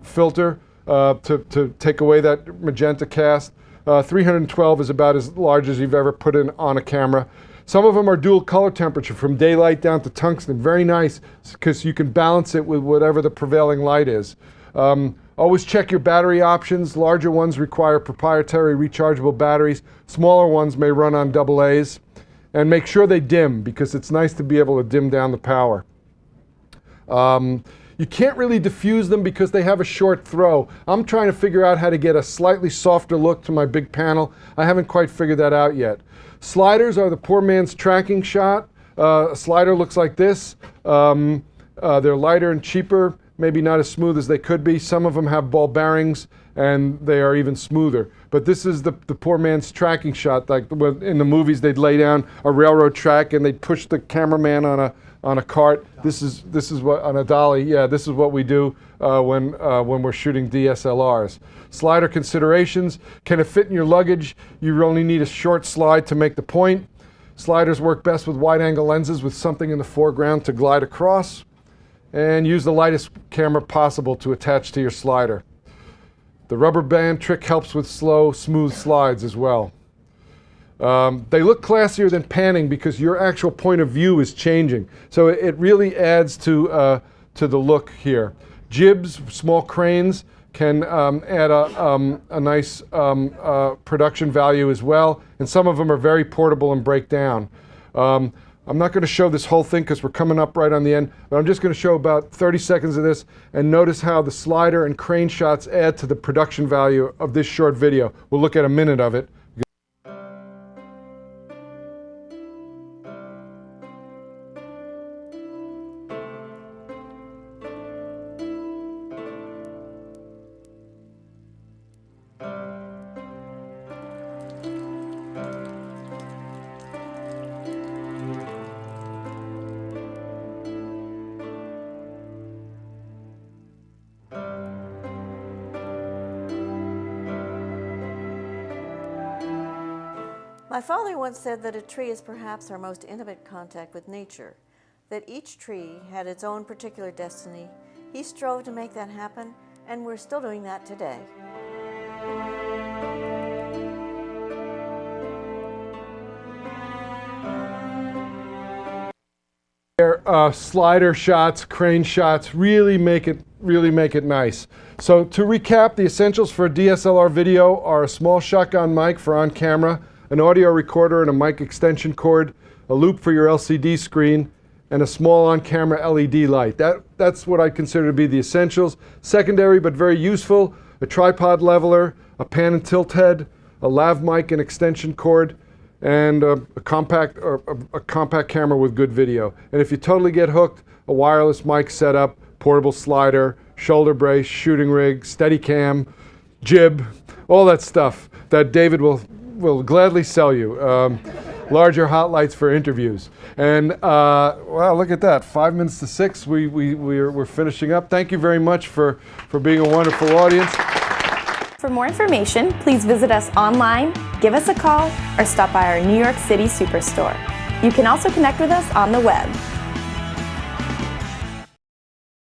S1: filter to take away that magenta cast. 312 is about as large as you've ever put in on a camera. Some of them are dual color temperature from daylight down to tungsten. Very nice because you can balance it with whatever the prevailing light is. Always check your battery options. Larger ones require proprietary rechargeable batteries. Smaller ones may run on AA's. And make sure they dim because it's nice to be able to dim down the power. You can't really diffuse them because they have a short throw. I'm trying to figure out how to get a slightly softer look to my big panel. I haven't quite figured that out yet. Sliders are the poor man's tracking shot. A slider looks like this. They're lighter and cheaper, maybe not as smooth as they could be. Some of them have ball bearings and they are even smoother. But this is the poor man's tracking shot. Like in the movies, they'd lay down a railroad track and they'd push the cameraman on a cart. This is what, on a dolly, yeah, this is what we do when we're shooting DSLRs. Slider considerations, can it fit in your luggage? You only need a short slide to make the point. Sliders work best with wide angle lenses with something in the foreground to glide across. And use the lightest camera possible to attach to your slider. The rubber band trick helps with slow, smooth slides as well. They look classier than panning because your actual point of view is changing. So it really adds to the look here. Jibs, small cranes, can add a nice production value as well. And some of them are very portable and break down. I'm not going to show this whole thing because we're coming up right on the end, but I'm just going to show about 30 seconds of this and notice how the slider and crane shots add to the production value of this short video. We'll look at a minute of it.
S19: My father once said that a tree is perhaps our most intimate contact with nature, that each tree had its own particular destiny. He strove to make that happen, and we're still doing that today.
S1: Slider shots, crane shots, really make it nice. So to recap, the essentials for a DSLR video are a small shotgun mic for on camera, an audio recorder and a mic extension cord, a loop for your LCD screen, and a small on-camera LED light. That's what I consider to be the essentials. Secondary but very useful, a tripod leveler, a pan and tilt head, a lav mic and extension cord, and a compact camera with good video. And if you totally get hooked, a wireless mic setup, portable slider, shoulder brace, shooting rig, Steadicam, jib, all that stuff that David will gladly sell you. Larger hot lights for interviews. And wow, look at that, 5 minutes to 6, we're finishing up. Thank you very much for being a wonderful audience.
S20: For more information, please visit us online, give us a call, or stop by our New York City Superstore. You can also connect with us on the web.